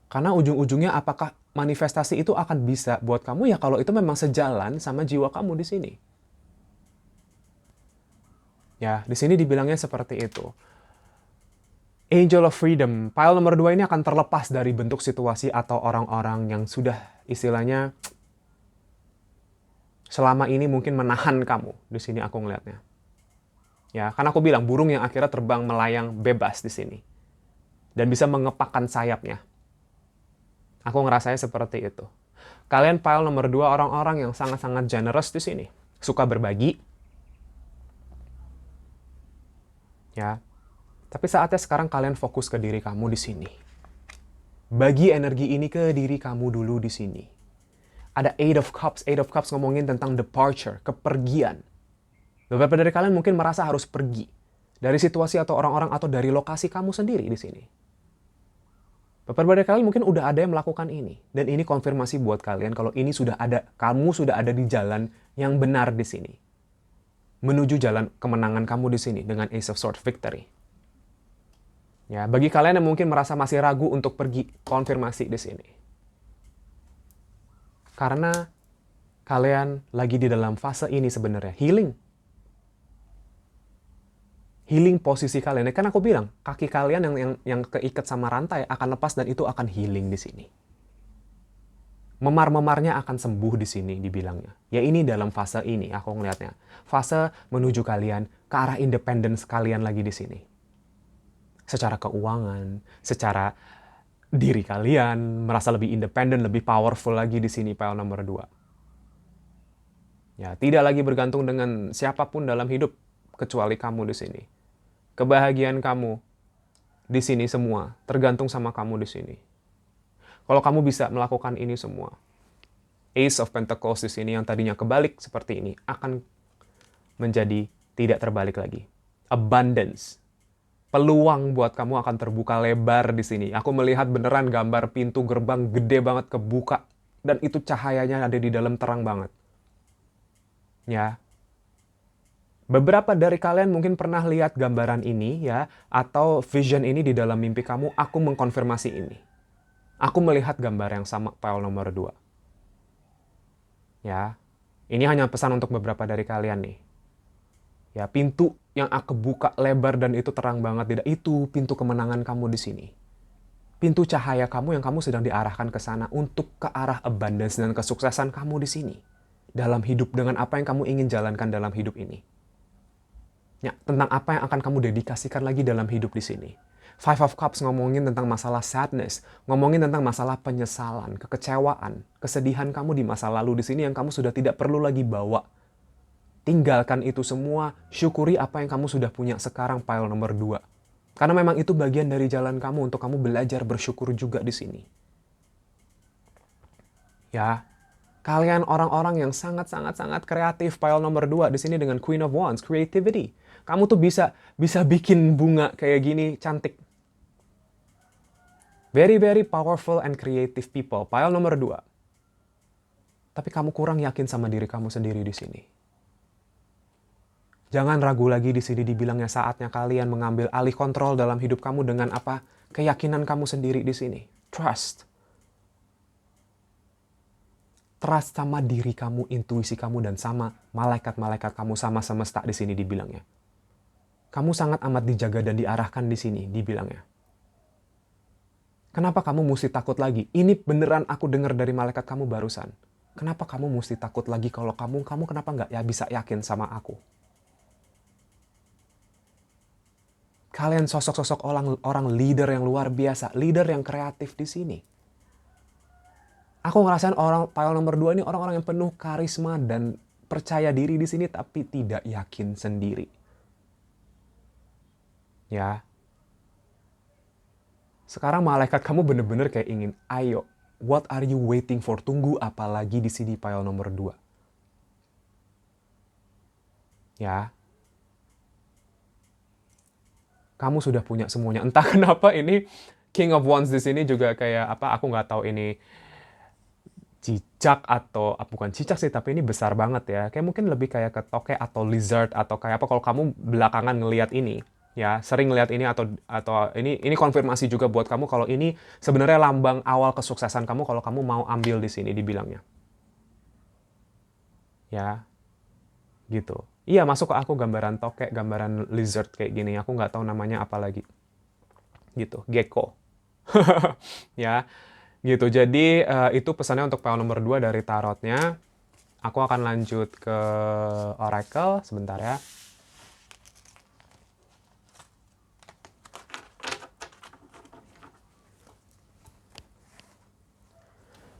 Karena ujung-ujungnya apakah manifestasi itu akan bisa buat kamu ya kalau itu memang sejalan sama jiwa kamu di sini. Ya, di sini dibilangnya seperti itu. Angel of Freedom, pile nomor 2 ini akan terlepas dari bentuk situasi atau orang-orang yang sudah istilahnya selama ini mungkin menahan kamu. Di sini aku ngelihatnya. Ya, karena aku bilang burung yang akhirnya terbang melayang bebas di sini. Dan bisa mengepakkan sayapnya. Aku ngerasanya seperti itu. Kalian pile nomor 2 orang-orang yang sangat-sangat generous di sini. Suka berbagi. Ya. Tapi saatnya sekarang kalian fokus ke diri kamu di sini. Bagi energi ini ke diri kamu dulu di sini. Ada Eight of Cups. Eight of Cups ngomongin tentang departure, kepergian. Beberapa dari kalian mungkin merasa harus pergi. Dari situasi atau orang-orang atau dari lokasi kamu sendiri di sini. Beberapa dari kalian mungkin udah ada yang melakukan ini. Dan ini konfirmasi buat kalian kalau ini sudah ada, kamu sudah ada di jalan yang benar di sini. Menuju jalan kemenangan kamu di sini dengan Ace of Swords victory. Ya, bagi kalian yang mungkin merasa masih ragu untuk pergi, konfirmasi di sini. Karena kalian lagi di dalam fase ini sebenarnya healing. Healing posisi kalian. Kan aku bilang, kaki kalian yang keikat sama rantai akan lepas dan itu akan healing di sini. Memar-memarnya akan sembuh di sini dibilangnya. Ya ini dalam fase ini aku ngelihatnya. Fase menuju kalian ke arah independence kalian lagi di sini. Secara keuangan, secara diri kalian, merasa lebih independen, lebih powerful lagi di sini pile nomor 2. Ya, tidak lagi bergantung dengan siapapun dalam hidup kecuali kamu di sini. Kebahagiaan kamu di sini semua tergantung sama kamu di sini. Kalau kamu bisa melakukan ini semua, Ace of Pentacles di sini yang tadinya kebalik seperti ini akan menjadi tidak terbalik lagi. Abundance. Peluang buat kamu akan terbuka lebar di sini. Aku melihat beneran gambar pintu gerbang gede banget kebuka dan itu cahayanya ada di dalam terang banget. Ya. Beberapa dari kalian mungkin pernah lihat gambaran ini ya atau vision ini di dalam mimpi kamu, aku mengkonfirmasi ini. Aku melihat gambar yang sama pile nomor 2. Ya. Ini hanya pesan untuk beberapa dari kalian nih. Ya, pintu yang aku buka lebar dan itu terang banget, tidak itu pintu kemenangan kamu di sini. Pintu cahaya kamu yang kamu sedang diarahkan ke sana untuk ke arah abundance dan kesuksesan kamu di sini. Dalam hidup dengan apa yang kamu ingin jalankan dalam hidup ini. Ya, tentang apa yang akan kamu dedikasikan lagi dalam hidup di sini. Five of Cups ngomongin tentang masalah sadness, ngomongin tentang masalah penyesalan, kekecewaan, kesedihan kamu di masa lalu di sini yang kamu sudah tidak perlu lagi bawa. Tinggalkan itu semua, syukuri apa yang kamu sudah punya sekarang pile nomor 2. Karena memang itu bagian dari jalan kamu untuk kamu belajar bersyukur juga di sini. Ya, kalian orang-orang yang sangat-sangat kreatif pile nomor 2 di sini dengan Queen of Wands, creativity. Kamu tuh bisa bikin bunga kayak gini cantik. Very powerful and creative people. Pile nomor 2. Tapi kamu kurang yakin sama diri kamu sendiri di sini. Jangan ragu lagi di sini dibilangnya saatnya kalian mengambil alih kontrol dalam hidup kamu dengan apa? Keyakinan kamu sendiri di sini. Trust. Trust sama diri kamu, intuisi kamu, dan sama malaikat-malaikat kamu, sama semesta di sini dibilangnya. Kamu sangat amat dijaga dan diarahkan di sini dibilangnya. Kenapa kamu mesti takut lagi? Ini beneran aku dengar dari malaikat kamu barusan. Kenapa kamu mesti takut lagi kalau kamu kenapa nggak ya bisa yakin sama aku? Kalian sosok-sosok orang leader yang luar biasa, leader yang kreatif di sini. Aku ngerasain orang pile nomor 2 ini orang-orang yang penuh karisma dan percaya diri di sini tapi tidak yakin sendiri. Ya. Sekarang malaikat kamu bener-bener kayak ingin, ayo, what are you waiting for? Tunggu apa lagi di sini pile nomor 2. Ya. Kamu sudah punya semuanya. Entah kenapa ini King of Wands di sini juga kayak apa? Aku nggak tahu ini cicak atau bukan cicak sih, tapi ini besar banget ya. Kayak mungkin lebih kayak ke tokek atau lizard atau kayak apa? Kalau kamu belakangan ngelihat ini, ya sering ngelihat ini atau ini konfirmasi juga buat kamu kalau ini sebenarnya lambang awal kesuksesan kamu kalau kamu mau ambil di sini dibilangnya. Ya, gitu. Iya, masuk ke aku gambaran tokek, gambaran lizard kayak gini. Aku nggak tahu namanya apa lagi. Gitu, gecko. Ya, gitu. Jadi itu pesannya untuk pile nomor 2 dari tarotnya. Aku akan lanjut ke oracle sebentar ya.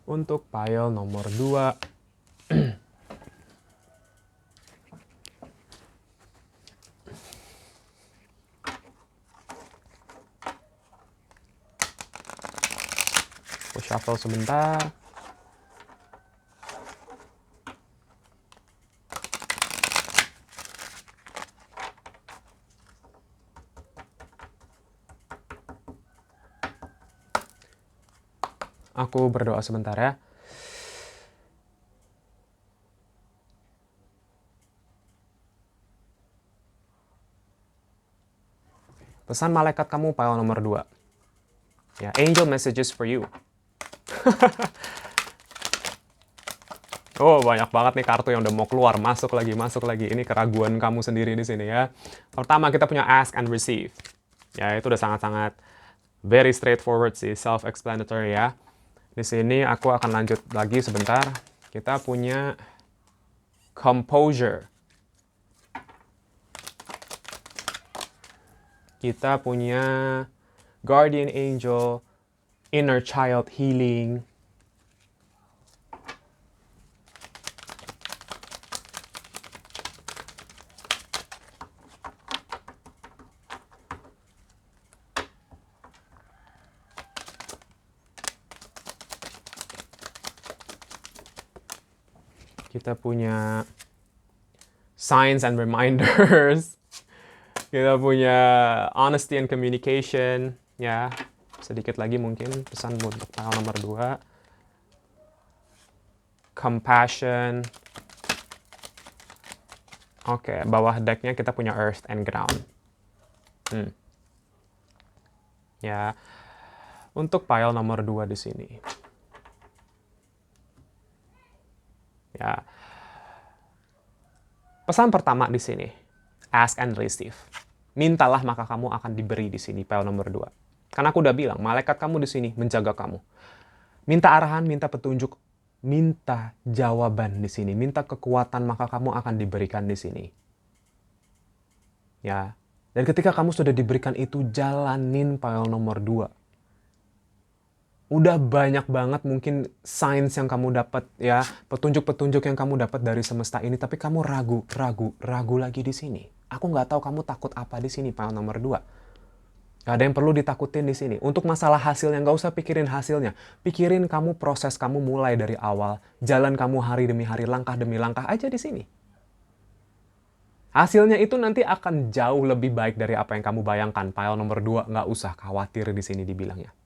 Untuk pile nomor 2. Aku shuffle sebentar. Aku berdoa sebentar ya. Pesan malaikat kamu pile nomor 2. Ya, angel messages for you. Oh, banyak banget nih kartu yang udah mau keluar, masuk lagi. Ini keraguan kamu sendiri di sini ya. Pertama kita punya ask and receive. Ya, itu udah sangat-sangat very straightforward sih, self-explanatory ya. Di sini aku akan lanjut lagi sebentar. Kita punya composure. Kita punya guardian angel, inner child healing. Kita punya signs and reminders. Kita punya honesty and communication. Ya, sedikit lagi mungkin pesan untuk tanggal nomor 2. Compassion. Oke, bawah decknya kita punya earth and ground. Ya, untuk pile nomor 2 di sini. Ya. Pesan pertama di sini, ask and receive. Mintalah maka kamu akan diberi di sini, pile nomor 2. Karena aku udah bilang, malaikat kamu di sini menjaga kamu. Minta arahan, minta petunjuk, minta jawaban di sini, minta kekuatan maka kamu akan diberikan di sini. Ya. Dan ketika kamu sudah diberikan itu, jalanin pile nomor 2. Udah banyak banget mungkin signs yang kamu dapat, ya, petunjuk-petunjuk yang kamu dapat dari semesta ini, tapi kamu ragu lagi di sini. Aku nggak tahu kamu takut apa di sini, pile nomor 2. Gak ada yang perlu ditakutin di sini. Untuk masalah hasilnya, nggak usah pikirin hasilnya. Pikirin kamu proses kamu mulai dari awal, jalan kamu hari demi hari, langkah demi langkah aja di sini. Hasilnya itu nanti akan jauh lebih baik dari apa yang kamu bayangkan. Pile nomor 2, nggak usah khawatir di sini dibilangnya.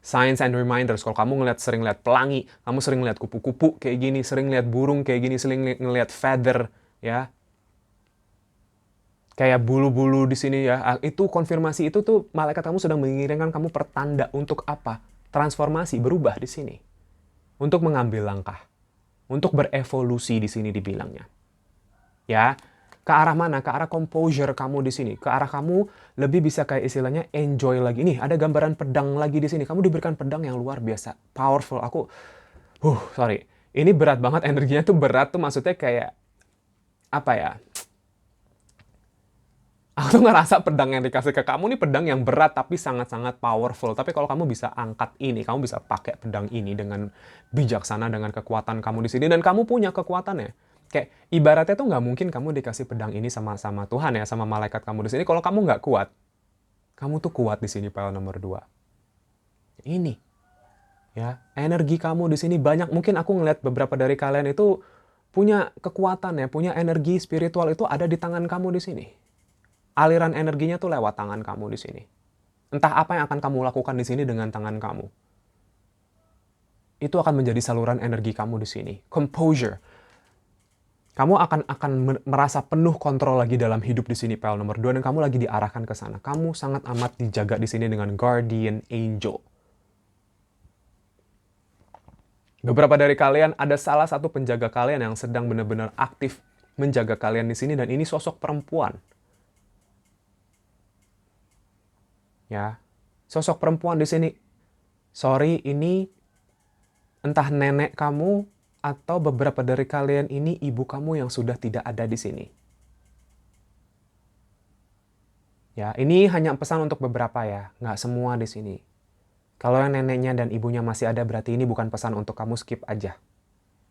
Signs and reminders, kalau kamu sering lihat pelangi, kamu sering lihat kupu-kupu kayak gini, sering lihat burung kayak gini, sering ngelihat feather, ya. Kayak bulu-bulu di sini ya, itu konfirmasi itu tuh malaikat kamu sedang mengirimkan kamu pertanda untuk apa? Transformasi, berubah di sini. Untuk mengambil langkah. Untuk berevolusi di sini dibilangnya. Ya. Ke arah mana? Ke arah composure kamu di sini. Ke arah kamu lebih bisa kayak istilahnya enjoy lagi. Nih, ada gambaran pedang lagi di sini. Kamu diberikan pedang yang luar biasa. Powerful. Sorry. Ini berat banget, energinya tuh berat tuh maksudnya kayak, apa ya? Aku tuh ngerasa pedang yang dikasih ke kamu nih pedang yang berat tapi sangat-sangat powerful. Tapi kalau kamu bisa angkat ini, kamu bisa pakai pedang ini dengan bijaksana, dengan kekuatan kamu di sini. Dan kamu punya kekuatannya. Kayak ibaratnya tuh nggak mungkin kamu dikasih pedang ini sama Tuhan ya, sama malaikat kamu di sini. Kalau kamu nggak kuat, kamu tuh kuat di sini pile nomor 2. Ini, ya, energi kamu di sini banyak. Mungkin aku ngeliat beberapa dari kalian itu punya kekuatan ya, punya energi spiritual itu ada di tangan kamu di sini. Aliran energinya tuh lewat tangan kamu di sini. Entah apa yang akan kamu lakukan di sini dengan tangan kamu. Itu akan menjadi saluran energi kamu di sini. Composure. Kamu akan merasa penuh kontrol lagi dalam hidup di sini, pile nomor 2, dan kamu lagi diarahkan ke sana. Kamu sangat amat dijaga di sini dengan guardian angel. Beberapa dari kalian, ada salah satu penjaga kalian yang sedang benar-benar aktif menjaga kalian di sini, dan ini sosok perempuan. Ya, sosok perempuan di sini. Sorry, ini entah nenek kamu, atau beberapa dari kalian ini ibu kamu yang sudah tidak ada di sini. Ya, ini hanya pesan untuk beberapa ya, nggak semua di sini. Kalau yang neneknya dan ibunya masih ada, berarti ini bukan pesan untuk kamu, skip aja.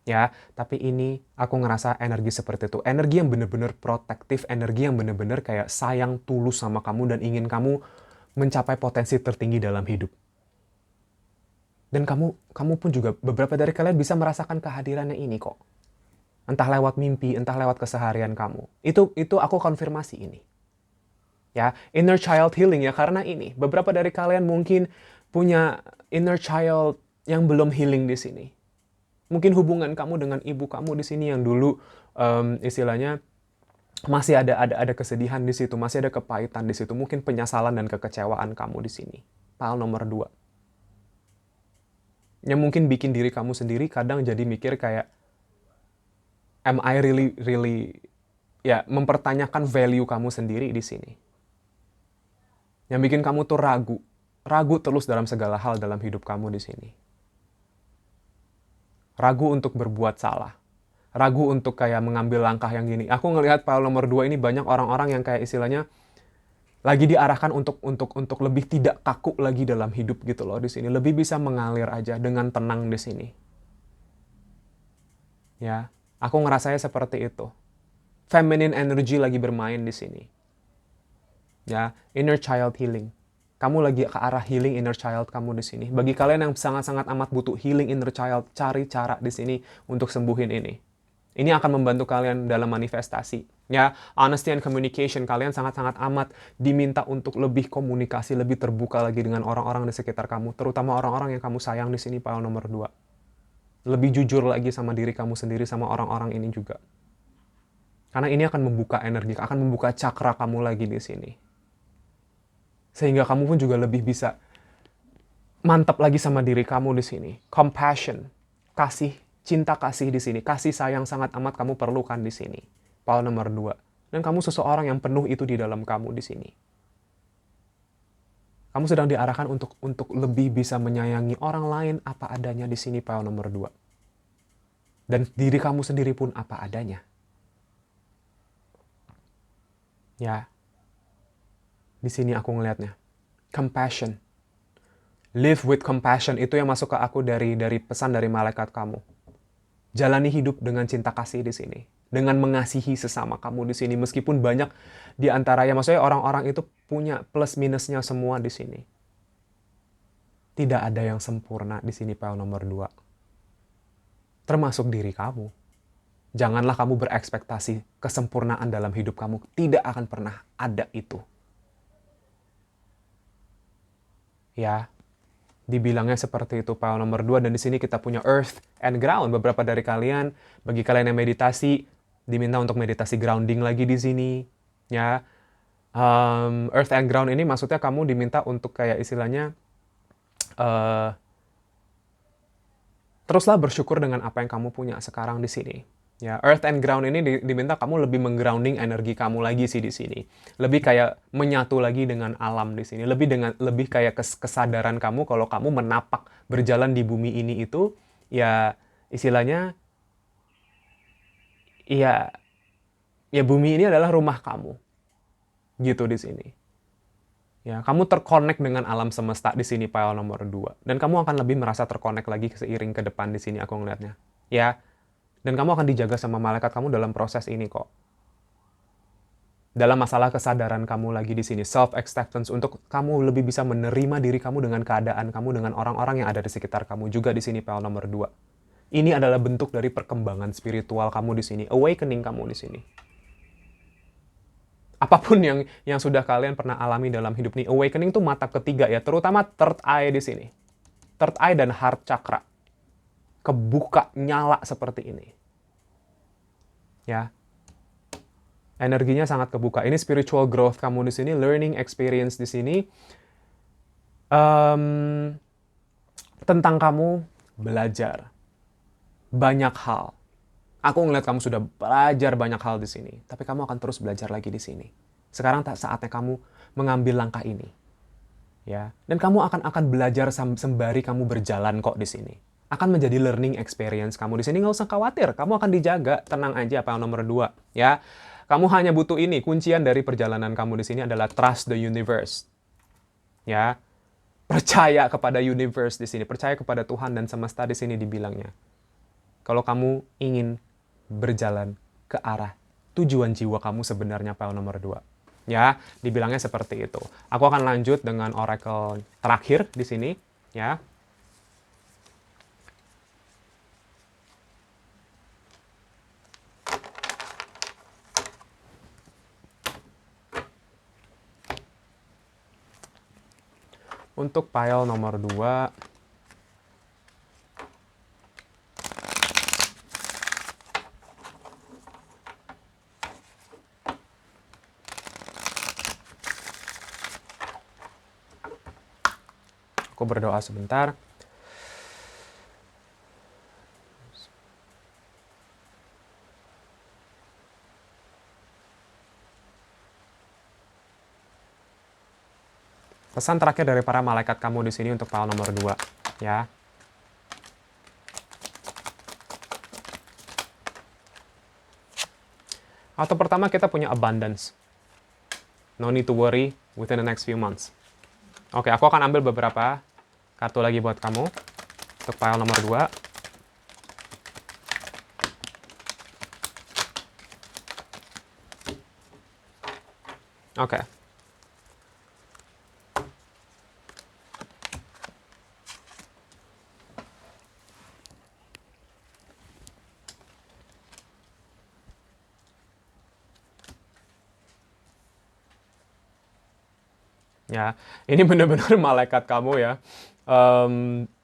Ya, tapi ini aku ngerasa energi seperti itu. Energi yang benar-benar protektif, energi yang benar-benar kayak sayang tulus sama kamu dan ingin kamu mencapai potensi tertinggi dalam hidup. Dan kamu pun juga, beberapa dari kalian bisa merasakan kehadirannya ini kok. Entah lewat mimpi, entah lewat keseharian kamu. Itu aku konfirmasi ini. Ya, inner child healing ya, karena ini. Beberapa dari kalian mungkin punya inner child yang belum healing di sini. Mungkin hubungan kamu dengan ibu kamu di sini yang dulu istilahnya masih ada kesedihan di situ, masih ada kepahitan di situ. Mungkin penyesalan dan kekecewaan kamu di sini. Pile nomor 2. Yang mungkin bikin diri kamu sendiri kadang jadi mikir kayak, am I really, ya, mempertanyakan value kamu sendiri di sini. Yang bikin kamu tuh ragu terus dalam segala hal dalam hidup kamu di sini. Ragu untuk berbuat salah. Ragu untuk kayak mengambil langkah yang gini. Aku ngelihat pile nomor 2 ini banyak orang-orang yang kayak istilahnya lagi diarahkan untuk lebih tidak kaku lagi dalam hidup gitu loh di sini. Lebih bisa mengalir aja dengan tenang di sini. Ya, aku ngerasanya seperti itu. Feminine energy lagi bermain di sini. Ya, inner child healing. Kamu lagi ke arah healing inner child kamu di sini. Bagi kalian yang sangat-sangat amat butuh healing inner child, cari cara di sini untuk sembuhin ini. Ini akan membantu kalian dalam manifestasi. Ya, honesty and communication, kalian sangat-sangat amat diminta untuk lebih komunikasi, lebih terbuka lagi dengan orang-orang di sekitar kamu, terutama orang-orang yang kamu sayang di sini, pile nomor 2. Lebih jujur lagi sama diri kamu sendiri, sama orang-orang ini juga. Karena ini akan membuka energi, akan membuka cakra kamu lagi di sini. Sehingga kamu pun juga lebih bisa mantap lagi sama diri kamu di sini. Compassion, kasih, cinta kasih di sini. Kasih sayang sangat amat kamu perlukan di sini. Pile nomor 2. Dan kamu seseorang yang penuh itu di dalam kamu di sini. Kamu sedang diarahkan untuk lebih bisa menyayangi orang lain apa adanya di sini, pile nomor 2. Dan diri kamu sendiri pun apa adanya. Ya, di sini aku ngelihatnya. Compassion. Live with compassion, itu yang masuk ke aku dari pesan dari malaikat kamu. Jalani hidup dengan cinta kasih di sini. Dengan mengasihi sesama kamu di sini. Meskipun banyak di antaranya, maksudnya orang-orang itu punya plus minusnya semua di sini. Tidak ada yang sempurna di sini, pile nomor 2. Termasuk diri kamu. Janganlah kamu berekspektasi kesempurnaan dalam hidup kamu. Tidak akan pernah ada itu. Ya, dibilangnya seperti itu, pile nomor 2. Dan di sini kita punya earth and ground. Beberapa dari kalian, bagi kalian yang meditasi, diminta untuk meditasi grounding lagi di sini. Ya, earth and ground ini maksudnya kamu diminta untuk kayak istilahnya, teruslah bersyukur dengan apa yang kamu punya sekarang di sini. Ya, earth and ground ini diminta kamu lebih menggrounding energi kamu lagi sih di sini. Lebih kayak menyatu lagi dengan alam di sini. Lebih kayak kesadaran kamu kalau kamu menapak berjalan di bumi ini itu ya istilahnya ya bumi ini adalah rumah kamu. Gitu di sini. Ya, kamu terkonek dengan alam semesta di sini, pile nomor 2. Dan kamu akan lebih merasa terkonek lagi seiring ke depan di sini aku ngelihatnya. Ya. Dan kamu akan dijaga sama malaikat kamu dalam proses ini kok. Dalam masalah kesadaran kamu lagi di sini, self-acceptance, untuk kamu lebih bisa menerima diri kamu dengan keadaan kamu, dengan orang-orang yang ada di sekitar kamu juga di sini, pile nomor 2. Ini adalah bentuk dari perkembangan spiritual kamu di sini, awakening kamu di sini. Apapun yang sudah kalian pernah alami dalam hidup ini, awakening tuh mata ketiga ya, terutama third eye di sini. Third eye dan heart chakra. Kebuka, nyala seperti ini. Ya. Energinya sangat kebuka. Ini spiritual growth kamu di sini, learning experience di sini. Tentang kamu belajar banyak hal. Aku ngeliat kamu sudah belajar banyak hal di sini, tapi kamu akan terus belajar lagi di sini. Sekarang saatnya kamu mengambil langkah ini. Ya, dan kamu akan belajar sembari kamu berjalan kok di sini. Akan menjadi learning experience kamu di sini, nggak usah khawatir, kamu akan dijaga, tenang aja, apa nomor 2, ya. Kamu hanya butuh ini, kuncian dari perjalanan kamu di sini adalah trust the universe. Ya. Percaya kepada universe di sini, percaya kepada Tuhan dan semesta di sini dibilangnya. Kalau kamu ingin berjalan ke arah tujuan jiwa kamu sebenarnya, pile nomor 2. Ya, dibilangnya seperti itu. Aku akan lanjut dengan oracle terakhir di sini, ya. Untuk pile nomor 2, aku berdoa sebentar. Pesan terakhir dari para malaikat kamu di sini untuk pile nomor 2, ya. Atau pertama kita punya abundance. No need to worry within the next few months. Oke, aku akan ambil beberapa kartu lagi buat kamu. Untuk pile nomor 2. Oke. Ya, ini benar-benar malaikat kamu ya.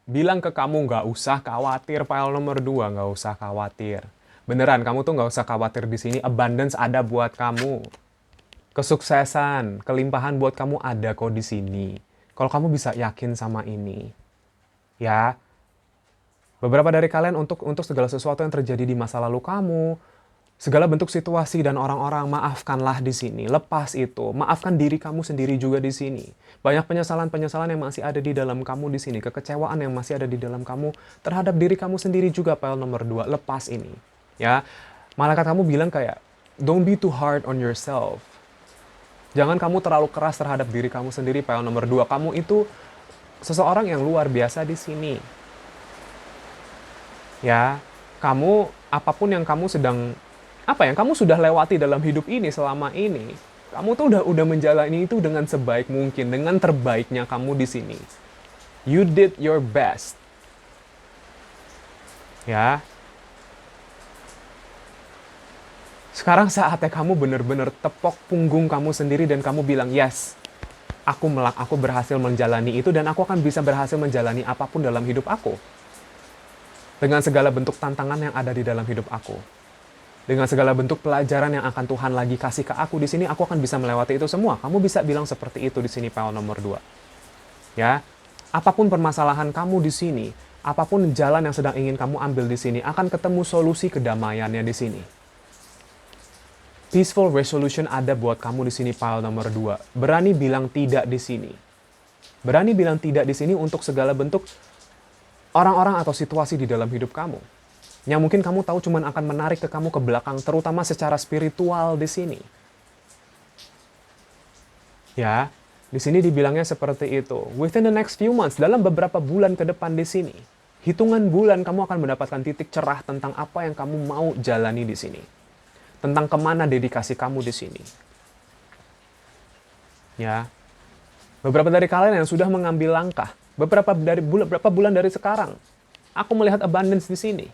Bilang ke kamu nggak usah khawatir pile nomor 2, nggak usah khawatir. Beneran, kamu tuh nggak usah khawatir di sini. Abundance ada buat kamu. Kesuksesan, kelimpahan buat kamu ada kok di sini. Kalau kamu bisa yakin sama ini, ya. Beberapa dari kalian untuk segala sesuatu yang terjadi di masa lalu kamu, segala bentuk situasi dan orang-orang, maafkanlah di sini. Lepas itu, maafkan diri kamu sendiri juga di sini. Banyak penyesalan-penyesalan yang masih ada di dalam kamu di sini, kekecewaan yang masih ada di dalam kamu terhadap diri kamu sendiri juga. Pile nomor 2, lepas ini. Ya, malaikat kamu bilang kayak, don't be too hard on yourself. Jangan kamu terlalu keras terhadap diri kamu sendiri. Pile nomor 2, kamu itu seseorang yang luar biasa di sini. Ya, kamu apapun yang kamu sedang kamu sudah lewati dalam hidup ini selama ini, kamu tuh udah menjalani itu dengan sebaik mungkin, dengan terbaiknya kamu di sini. You did your best. Ya. Sekarang saatnya kamu benar-benar tepok punggung kamu sendiri dan kamu bilang, yes, aku berhasil menjalani itu dan aku akan bisa berhasil menjalani apapun dalam hidup aku. Dengan segala bentuk tantangan yang ada di dalam hidup aku. Dengan segala bentuk pelajaran yang akan Tuhan lagi kasih ke aku di sini, aku akan bisa melewati itu semua. Kamu bisa bilang seperti itu di sini, pile nomor 2. Ya, apapun permasalahan kamu di sini, apapun jalan yang sedang ingin kamu ambil di sini, akan ketemu solusi kedamaiannya di sini. Peaceful resolution ada buat kamu di sini, pile nomor 2. Berani bilang tidak di sini. Berani bilang tidak di sini untuk segala bentuk orang-orang atau situasi di dalam hidup kamu. Yang mungkin kamu tahu cuman akan menarik ke kamu ke belakang, terutama secara spiritual di sini. Ya, di sini dibilangnya seperti itu. Within the next few months, dalam beberapa bulan ke depan di sini, hitungan bulan kamu akan mendapatkan titik cerah tentang apa yang kamu mau jalani di sini. Tentang kemana dedikasi kamu di sini. Ya, beberapa dari kalian yang sudah mengambil langkah, beberapa bulan dari sekarang, aku melihat abundance di sini.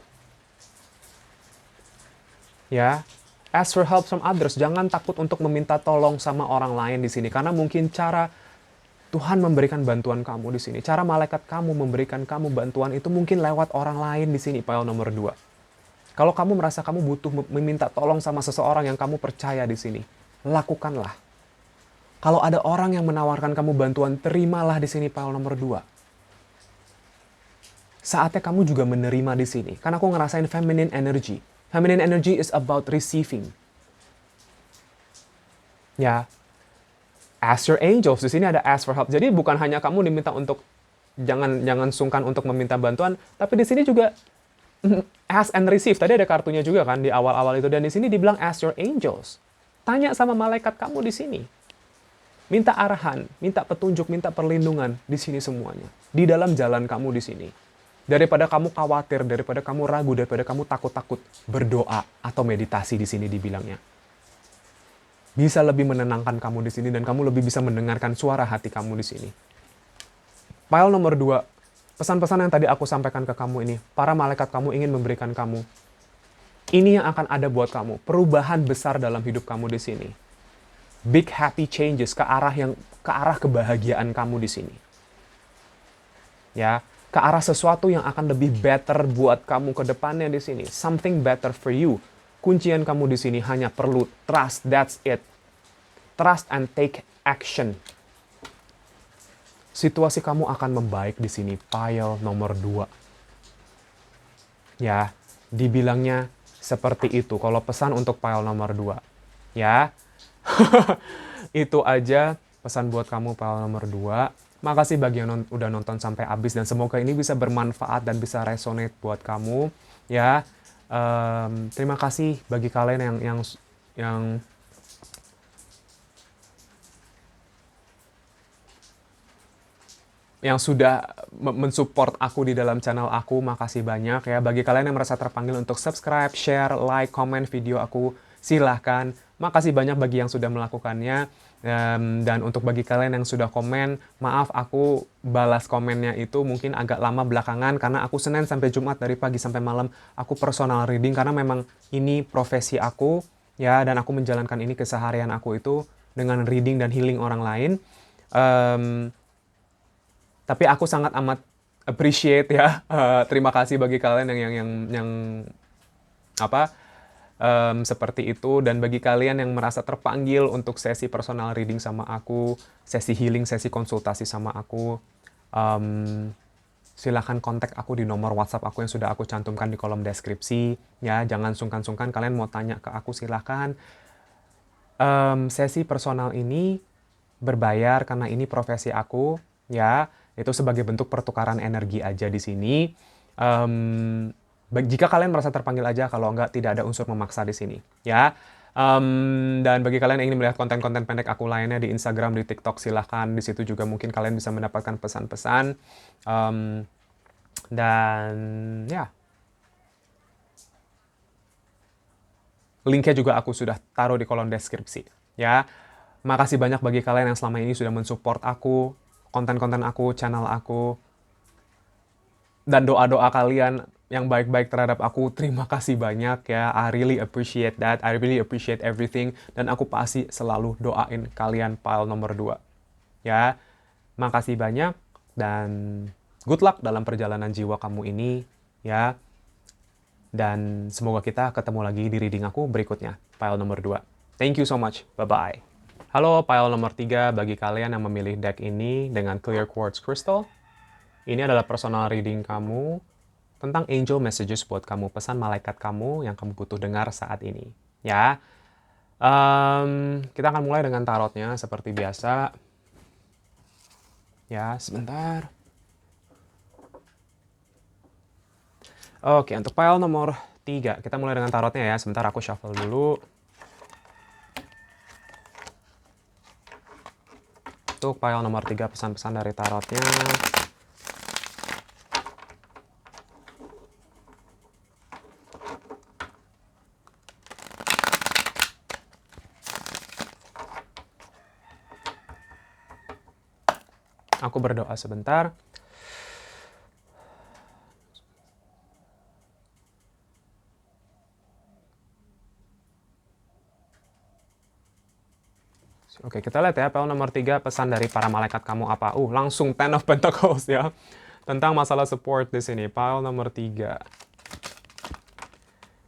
Ya, ask for help from others. Jangan takut untuk meminta tolong sama orang lain di sini, karena mungkin cara Tuhan memberikan bantuan kamu di sini, cara malaikat kamu memberikan kamu bantuan itu mungkin lewat orang lain di sini, pile nomor 2. Kalau kamu merasa kamu butuh meminta tolong sama seseorang yang kamu percaya di sini, lakukanlah. Kalau ada orang yang menawarkan kamu bantuan, terimalah di sini, pile nomor 2. Saatnya kamu juga menerima di sini, karena aku ngerasain feminine energy. Feminine energy is about receiving. Ya, ask your angels. Di sini ada ask for help. Jadi bukan hanya kamu diminta untuk jangan sungkan untuk meminta bantuan, tapi di sini juga ask and receive. Tadi ada kartunya juga kan di awal-awal itu, dan di sini dibilang ask your angels. Tanya sama malaikat kamu di sini. Minta arahan, minta petunjuk, minta perlindungan di sini semuanya. Di dalam jalan kamu di sini. Daripada kamu khawatir, daripada kamu ragu, daripada kamu takut-takut, berdoa atau meditasi di sini dibilangnya. Bisa lebih menenangkan kamu di sini dan kamu lebih bisa mendengarkan suara hati kamu di sini. Pile nomor 2, pesan-pesan yang tadi aku sampaikan ke kamu ini, para malaikat kamu ingin memberikan kamu. Ini yang akan ada buat kamu, perubahan besar dalam hidup kamu di sini. Big happy changes ke arah kebahagiaan kamu di sini. Ya, ke arah sesuatu yang akan lebih better buat kamu ke depannya di sini. Something better for you. Kuncian kamu di sini hanya perlu trust, that's it. Trust and take action. Situasi kamu akan membaik di sini, pile nomor 2. Ya, dibilangnya seperti itu. Kalau pesan untuk pile nomor 2. Ya, itu aja pesan buat kamu pile nomor 2. Makasih bagi yang udah nonton sampai habis dan semoga ini bisa bermanfaat dan bisa resonate buat kamu. Ya, terima kasih bagi kalian yang yang sudah mensupport aku di dalam channel aku, makasih banyak ya. Bagi kalian yang merasa terpanggil untuk subscribe, share, like, komen video aku, silahkan. Makasih banyak bagi yang sudah melakukannya. Dan untuk bagi kalian yang sudah komen, maaf aku balas komennya itu mungkin agak lama belakangan karena aku Senin sampai Jumat dari pagi sampai malam aku personal reading karena memang ini profesi aku ya, dan aku menjalankan ini keseharian aku itu dengan reading dan healing orang lain. Tapi aku sangat amat appreciate ya. Terima kasih bagi kalian yang apa seperti itu, dan bagi kalian yang merasa terpanggil untuk sesi personal reading sama aku, sesi healing, sesi konsultasi sama aku, silahkan kontak aku di nomor WhatsApp aku yang sudah aku cantumkan di kolom deskripsi ya. Jangan sungkan-sungkan, kalian mau tanya ke aku silahkan. Sesi personal ini berbayar karena ini profesi aku ya. Itu sebagai bentuk pertukaran energi aja di sini. Jika kalian merasa terpanggil aja, kalau enggak tidak ada unsur memaksa di sini ya. Dan bagi kalian yang ingin melihat konten-konten pendek aku lainnya di Instagram, di TikTok, silahkan. Di situ juga mungkin kalian bisa mendapatkan pesan-pesan. Dan ya, linknya juga aku sudah taruh di kolom deskripsi ya. Makasih banyak bagi kalian yang selama ini sudah mensupport aku, konten-konten aku, channel aku, dan doa-doa kalian yang baik-baik terhadap aku. Terima kasih banyak ya. I really appreciate that. I really appreciate everything. Dan aku pasti selalu doain kalian pile nomor 2. Ya, makasih banyak dan good luck dalam perjalanan jiwa kamu ini ya. Dan semoga kita ketemu lagi di reading aku berikutnya, pile nomor 2. Thank you so much. Bye-bye. Halo, pile nomor 3 bagi kalian yang memilih deck ini dengan Clear Quartz Crystal. Ini adalah personal reading kamu tentang angel messages buat kamu, pesan malaikat kamu yang kamu butuh dengar saat ini. Ya, kita akan mulai dengan tarotnya seperti biasa. Ya, sebentar. Oke, untuk pile nomor 3, kita mulai dengan tarotnya ya. Sebentar aku shuffle dulu. Untuk pile nomor 3, pesan-pesan dari tarotnya. Aku berdoa sebentar. Oke, kita lihat ya, pile nomor 3, pesan dari para malaikat kamu apa? Langsung Ten of Pentacles ya. Tentang masalah support di sini, pile nomor 3.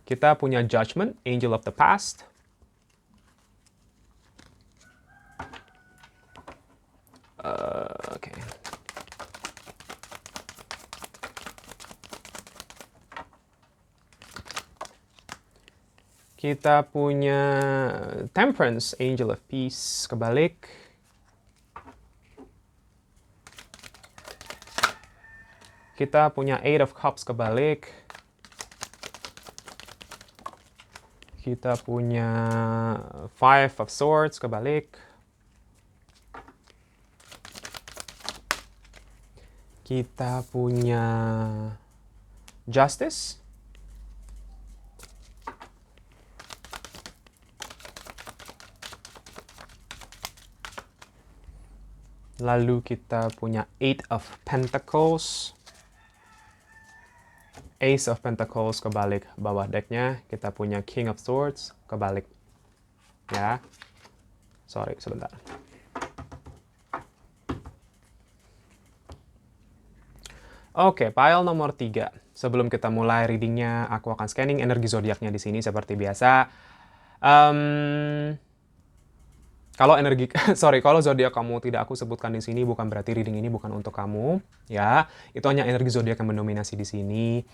Kita punya Judgment, Angel of the Past. Oke. Kita punya Temperance, Angel of Peace, kebalik. Kita punya Eight of Cups, kebalik. Kita punya Five of Swords, kebalik. Kita punya Justice. Lalu kita punya Eight of Pentacles. Ace of Pentacles kebalik bawah decknya. Kita punya King of Swords kebalik. Ya. Sorry, sebentar. Oke, pile nomor 3. Sebelum kita mulai readingnya, aku akan scanning energi zodiaknya di sini seperti biasa. Kalau kalau zodiak kamu tidak aku sebutkan di sini, bukan berarti reading ini bukan untuk kamu, ya. Itu hanya energi zodiak yang mendominasi di sini.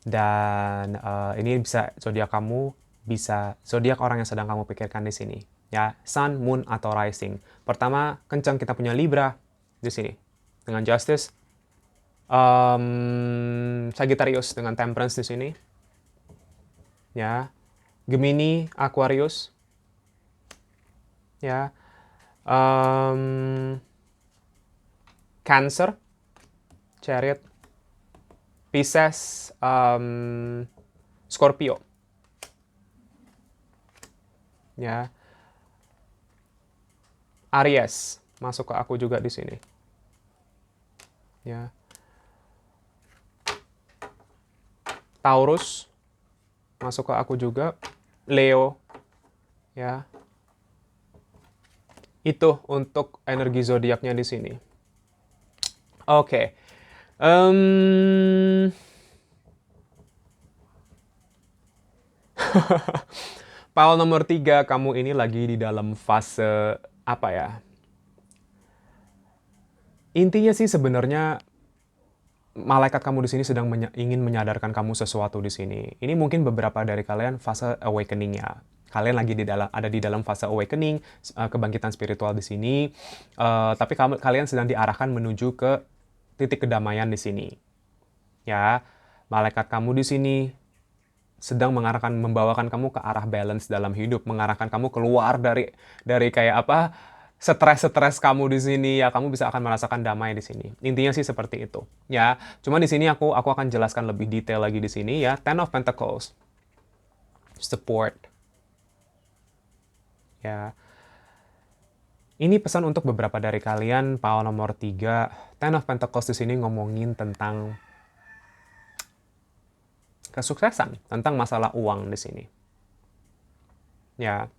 Dan ini bisa zodiak kamu, bisa zodiak orang yang sedang kamu pikirkan di sini, ya. Sun, Moon, atau Rising. Pertama, kencang kita punya Libra di sini dengan Justice. Sagittarius dengan Temperance di sini, ya. Gemini, Aquarius, ya. Cancer, Chariot, Pisces, Scorpio, ya. Aries masuk ke aku juga di sini, ya. Taurus masuk ke aku juga, Leo, ya. Itu untuk energi zodiaknya di sini. Oke. Pile nomor 3, kamu ini lagi di dalam fase apa ya? Intinya sih sebenarnya malaikat kamu di sini sedang ingin menyadarkan kamu sesuatu di sini. Ini mungkin beberapa dari kalian fase awakening ya. Kalian lagi ada di dalam fase awakening, kebangkitan spiritual di sini. Tapi kalian sedang diarahkan menuju ke titik kedamaian di sini. Ya, malaikat kamu di sini sedang membawakan kamu ke arah balance dalam hidup, mengarahkan kamu keluar dari kayak apa, stres kamu di sini, ya kamu bisa akan merasakan damai di sini. Intinya sih seperti itu, ya. Cuma di sini aku akan jelaskan lebih detail lagi di sini ya. Ten of Pentacles, support, ya. Ini pesan untuk beberapa dari kalian, pile nomor 3. Ten of Pentacles di sini ngomongin tentang kesuksesan, tentang masalah uang di sini. Ya.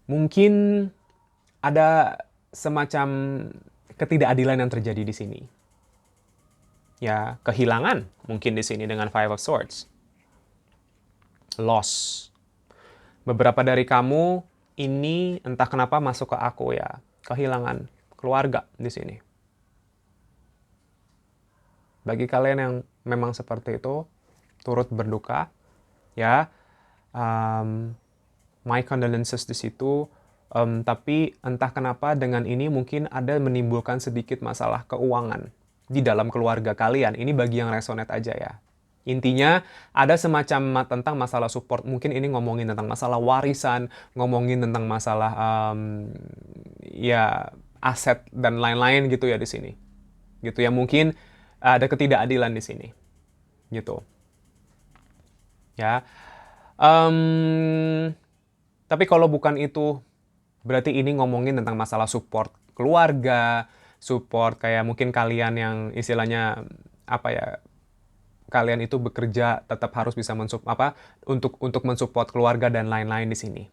Mungkin ada semacam ketidakadilan yang terjadi di sini. Ya, kehilangan mungkin di sini dengan Five of Swords. Loss. Beberapa dari kamu ini entah kenapa masuk ke aku ya, kehilangan keluarga di sini. Bagi kalian yang memang seperti itu, turut berduka, ya. My condolences di situ. Tapi entah kenapa dengan ini mungkin ada menimbulkan sedikit masalah keuangan di dalam keluarga kalian. Ini bagi yang resonate aja ya. Intinya ada semacam tentang masalah support. Mungkin ini ngomongin tentang masalah warisan, ngomongin tentang masalah ya aset dan lain-lain gitu ya di sini. Gitu ya, mungkin ada ketidakadilan di sini. Gitu. Ya. Tapi kalau bukan itu, berarti ini ngomongin tentang masalah support keluarga, support kayak mungkin kalian yang istilahnya apa ya, kalian itu bekerja tetap harus bisa untuk mensupport keluarga dan lain-lain di sini.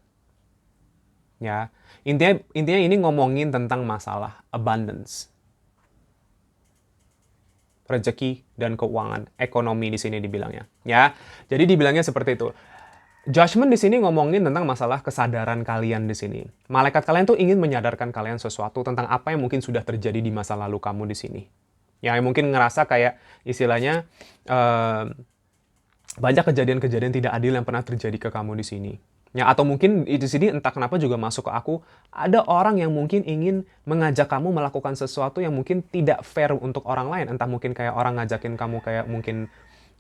Ya. Intinya ini ngomongin tentang masalah abundance. Rezeki dan keuangan, ekonomi di sini dibilangnya. Ya. Jadi dibilangnya seperti itu. Judgment di sini ngomongin tentang masalah kesadaran kalian di sini. Malaikat kalian tuh ingin menyadarkan kalian sesuatu tentang apa yang mungkin sudah terjadi di masa lalu kamu di sini. Yang mungkin ngerasa kayak istilahnya banyak kejadian-kejadian tidak adil yang pernah terjadi ke kamu di sini. Ya, atau mungkin di sini entah kenapa juga masuk ke aku, ada orang yang mungkin ingin mengajak kamu melakukan sesuatu yang mungkin tidak fair untuk orang lain. Entah mungkin kayak orang ngajakin kamu kayak mungkin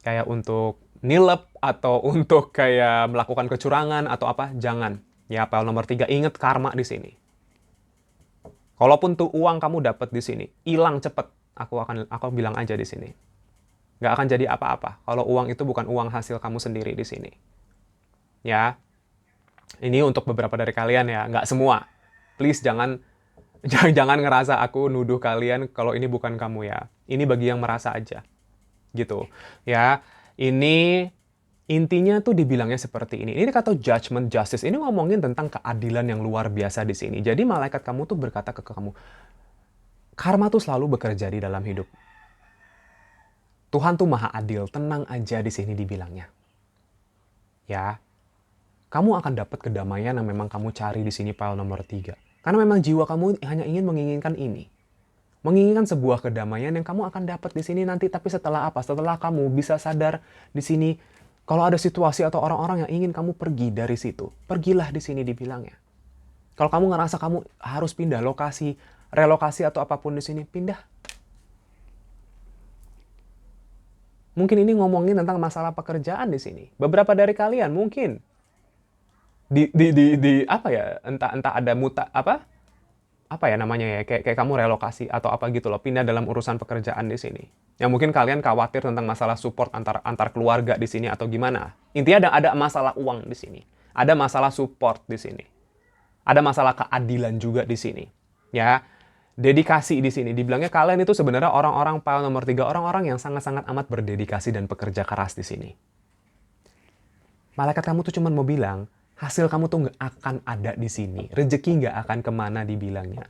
kayak untuk nilep atau untuk kayak melakukan kecurangan atau apa, jangan. Ya, pile nomor 3, ingat karma di sini. Kalaupun tuh uang kamu dapat di sini, hilang cepet. Aku bilang aja di sini. Nggak akan jadi apa-apa kalau uang itu bukan uang hasil kamu sendiri di sini. Ya, ini untuk beberapa dari kalian ya, nggak semua. Please jangan jangan ngerasa aku nuduh kalian kalau ini bukan kamu ya. Ini bagi yang merasa aja. Gitu. Ya, ini intinya tuh dibilangnya seperti ini. Ini kata judgment, justice. Ini ngomongin tentang keadilan yang luar biasa di sini. Jadi malaikat kamu tuh berkata ke kamu, karma tuh selalu bekerja di dalam hidup. Tuhan tuh maha adil, tenang aja di sini dibilangnya. Ya, kamu akan dapat kedamaian yang memang kamu cari di sini pile nomor 3. Karena memang jiwa kamu hanya ingin menginginkan ini. Menginginkan sebuah kedamaian yang kamu akan dapat di sini nanti, tapi setelah apa? Setelah kamu bisa sadar di sini, kalau ada situasi atau orang-orang yang ingin kamu pergi dari situ, pergilah di sini dibilangnya. Kalau kamu ngerasa kamu harus pindah lokasi, relokasi atau apapun di sini, pindah. Mungkin ini ngomongin tentang masalah pekerjaan di sini. Beberapa dari kalian mungkin apa ya, entah ada apa ya namanya ya, kayak kamu relokasi atau apa gitu loh, pindah dalam urusan pekerjaan di sini. Yang mungkin kalian khawatir tentang masalah support antar keluarga di sini atau gimana. Intinya ada masalah uang di sini. Ada masalah support di sini. Ada masalah keadilan juga di sini. Ya, dedikasi di sini. Dibilangnya kalian itu sebenarnya orang-orang pile nomor 3, orang-orang yang sangat-sangat amat berdedikasi dan pekerja keras di sini. Malaikat kamu tuh cuma mau bilang, hasil kamu tuh nggak akan ada di sini. Rezeki nggak akan kemana dibilangnya.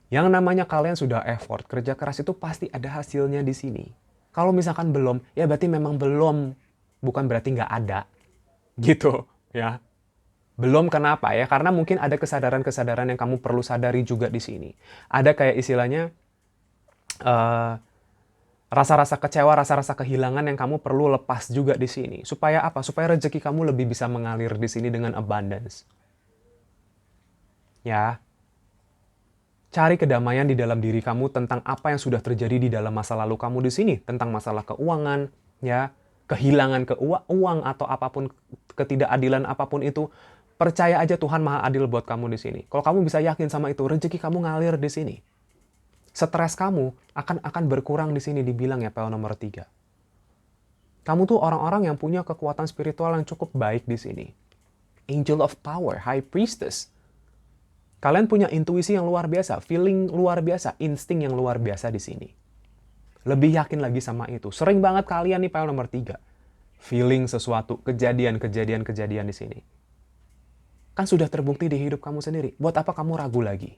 Yang namanya kalian sudah effort, kerja keras itu pasti ada hasilnya di sini. Kalau misalkan belum, ya berarti memang belum. Bukan berarti nggak ada. Gitu, ya. Belum kenapa ya? Karena mungkin ada kesadaran-kesadaran yang kamu perlu sadari juga di sini. Ada kayak istilahnya, rasa-rasa kecewa, rasa-rasa kehilangan yang kamu perlu lepas juga di sini. Supaya apa? Supaya rezeki kamu lebih bisa mengalir di sini dengan abundance. Ya, cari kedamaian di dalam diri kamu tentang apa yang sudah terjadi di dalam masa lalu kamu di sini. Tentang masalah keuangan, ya, kehilangan uang atau apapun, ketidakadilan apapun itu. Percaya aja Tuhan Maha Adil buat kamu di sini. Kalau kamu bisa yakin sama itu, rezeki kamu ngalir di sini. Stres kamu akan berkurang di sini, dibilang ya, PL nomor 3. Kamu tuh orang-orang yang punya kekuatan spiritual yang cukup baik di sini. Angel of Power, High Priestess. Kalian punya intuisi yang luar biasa, feeling luar biasa, insting yang luar biasa di sini. Lebih yakin lagi sama itu. Sering banget kalian nih PL nomor 3. Feeling sesuatu, kejadian di sini. Kan sudah terbukti di hidup kamu sendiri. Buat apa kamu ragu lagi?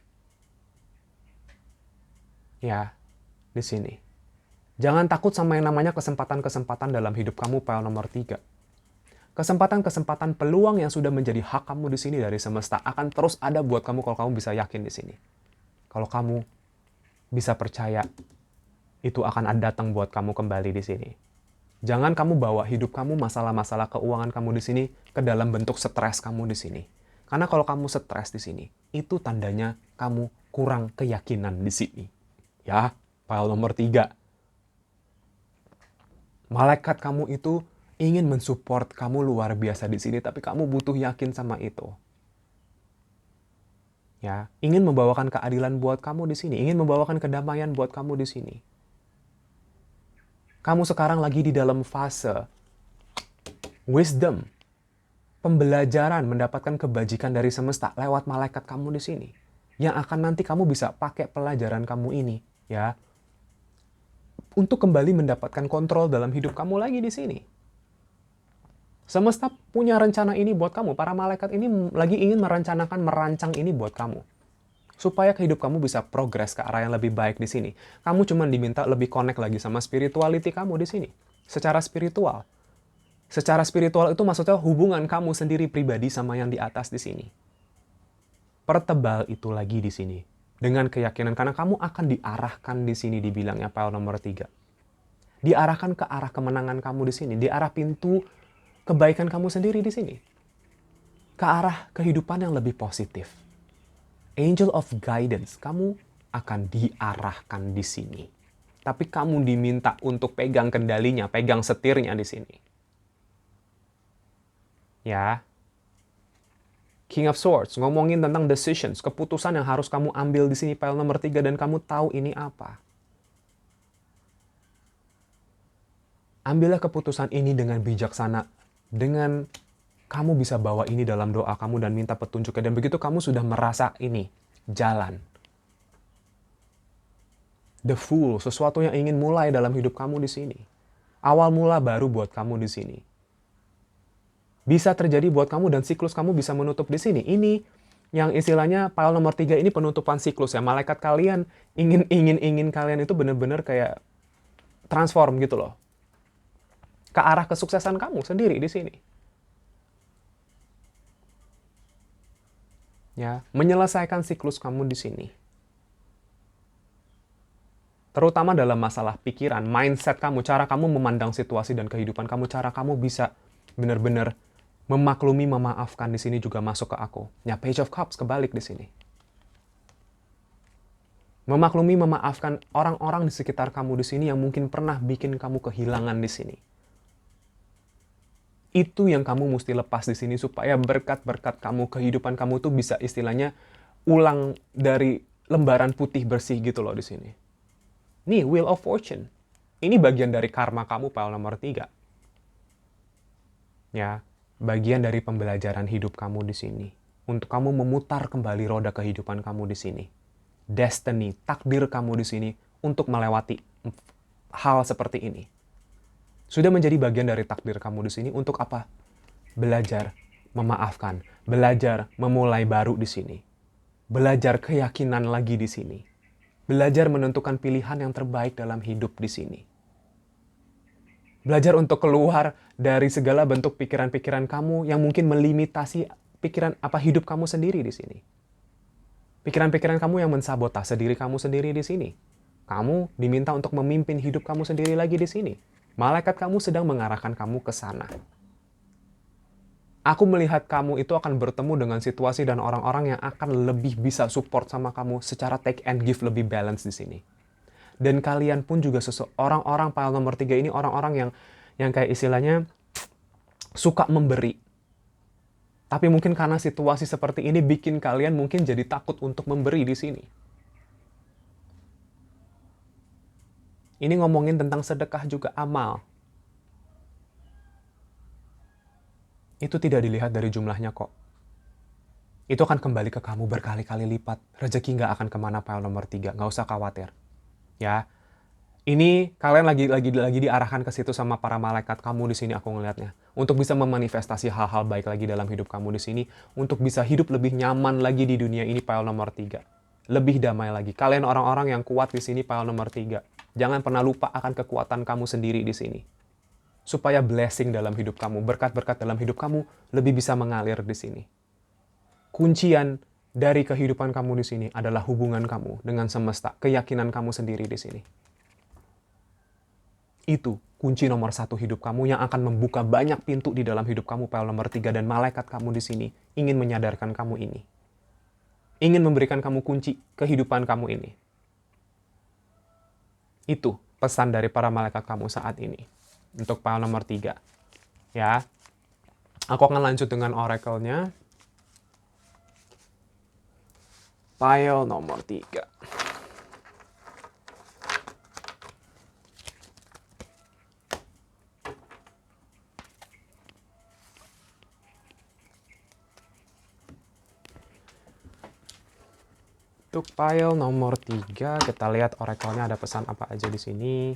Ya, di sini. Jangan takut sama yang namanya kesempatan-kesempatan dalam hidup kamu, PL nomor 3. Kesempatan-kesempatan peluang yang sudah menjadi hak kamu di sini dari semesta akan terus ada buat kamu kalau kamu bisa yakin di sini. Kalau kamu bisa percaya, itu akan datang buat kamu kembali di sini. Jangan kamu bawa hidup kamu, masalah-masalah keuangan kamu di sini ke dalam bentuk stres kamu di sini. Karena kalau kamu stres di sini, itu tandanya kamu kurang keyakinan di sini. Ya, file nomor 3. Malaikat kamu itu ingin mensupport kamu luar biasa di sini, tapi kamu butuh yakin sama itu. Ya, ingin membawakan keadilan buat kamu di sini, ingin membawakan kedamaian buat kamu di sini. Kamu sekarang lagi di dalam fase wisdom, pembelajaran, mendapatkan kebajikan dari semesta lewat malaikat kamu di sini. Yang akan nanti kamu bisa pakai pelajaran kamu ini, ya, untuk kembali mendapatkan kontrol dalam hidup kamu lagi di sini. Semesta punya rencana ini buat kamu. Para malaikat ini lagi ingin merancang ini buat kamu. Supaya hidup kamu bisa progres ke arah yang lebih baik di sini. Kamu cuma diminta lebih connect lagi sama spirituality kamu di sini. Secara spiritual. Secara spiritual itu maksudnya hubungan kamu sendiri pribadi sama yang di atas di sini. Pertebal itu lagi di sini. Dengan keyakinan, karena kamu akan diarahkan di sini, dibilangnya file nomor 3. Diarahkan ke arah kemenangan kamu di sini. Di arah pintu kebaikan kamu sendiri di sini. Ke arah kehidupan yang lebih positif. Angel of Guidance, kamu akan diarahkan di sini. Tapi kamu diminta untuk pegang kendalinya, pegang setirnya di sini. Ya. King of Swords, ngomongin tentang decisions, keputusan yang harus kamu ambil di sini, file nomor 3, dan kamu tahu ini apa. Ambillah keputusan ini dengan bijaksana, dengan kamu bisa bawa ini dalam doa kamu dan minta petunjuknya. Dan begitu kamu sudah merasa ini, jalan. The Fool, sesuatu yang ingin mulai dalam hidup kamu di sini. Awal mula baru buat kamu di sini. Bisa terjadi buat kamu dan siklus kamu bisa menutup di sini. Ini yang istilahnya file nomor 3 ini penutupan siklus ya. Malaikat kalian ingin kalian itu benar-benar kayak transform gitu loh. Ke arah kesuksesan kamu sendiri di sini. Ya, menyelesaikan siklus kamu di sini. Terutama dalam masalah pikiran, mindset kamu, cara kamu memandang situasi dan kehidupan kamu, cara kamu bisa benar-benar memaklumi, memaafkan di sini juga masuk ke aku. Ya, Page of Cups kebalik di sini. Memaklumi, memaafkan orang-orang di sekitar kamu di sini yang mungkin pernah bikin kamu kehilangan di sini. Itu yang kamu mesti lepas di sini supaya berkat-berkat kamu, kehidupan kamu tuh bisa istilahnya ulang dari lembaran putih bersih gitu loh di sini. Nih, Wheel of Fortune. Ini bagian dari karma kamu, pile nomor 3. Ya, bagian dari pembelajaran hidup kamu di sini. Untuk kamu memutar kembali roda kehidupan kamu di sini. Destiny, takdir kamu di sini untuk melewati hal seperti ini. Sudah menjadi bagian dari takdir kamu di sini untuk apa? Belajar memaafkan, belajar memulai baru di sini. Belajar keyakinan lagi di sini. Belajar menentukan pilihan yang terbaik dalam hidup di sini. Belajar untuk keluar dari segala bentuk pikiran-pikiran kamu yang mungkin melimitasi pikiran hidup kamu sendiri di sini. Pikiran-pikiran kamu yang mensabotase diri kamu sendiri di sini. Kamu diminta untuk memimpin hidup kamu sendiri lagi di sini. Malaikat kamu sedang mengarahkan kamu ke sana. Aku melihat kamu itu akan bertemu dengan situasi dan orang-orang yang akan lebih bisa support sama kamu secara take and give lebih balance di sini. Dan kalian pun juga orang-orang pile nomor 3 ini orang-orang yang kayak istilahnya suka memberi. Tapi mungkin karena situasi seperti ini bikin kalian mungkin jadi takut untuk memberi di sini. Ini ngomongin tentang sedekah juga amal. Itu tidak dilihat dari jumlahnya kok. Itu akan kembali ke kamu berkali-kali lipat. Rezeki nggak akan kemana pile nomor 3. Nggak usah khawatir. Ya, ini kalian lagi diarahkan ke situ sama para malaikat kamu di sini aku ngelihatnya. Untuk bisa memanifestasi hal-hal baik lagi dalam hidup kamu di sini. Untuk bisa hidup lebih nyaman lagi di dunia ini pile nomor 3. Lebih damai lagi. Kalian orang-orang yang kuat di sini pile nomor 3. Jangan pernah lupa akan kekuatan kamu sendiri di sini. Supaya blessing dalam hidup kamu, berkat-berkat dalam hidup kamu lebih bisa mengalir di sini. Kuncian dari kehidupan kamu di sini adalah hubungan kamu dengan semesta, keyakinan kamu sendiri di sini. Itu kunci nomor 1 hidup kamu yang akan membuka banyak pintu di dalam hidup kamu, pile nomor 3, dan malaikat kamu di sini ingin menyadarkan kamu ini. Ingin memberikan kamu kunci kehidupan kamu ini. Itu pesan dari para malaikat kamu saat ini. Untuk pile nomor 3. Ya. Aku akan lanjut dengan oracle-nya. Pile nomor 3. Untuk pile nomor 3, kita lihat oracle-nya ada pesan apa aja di sini.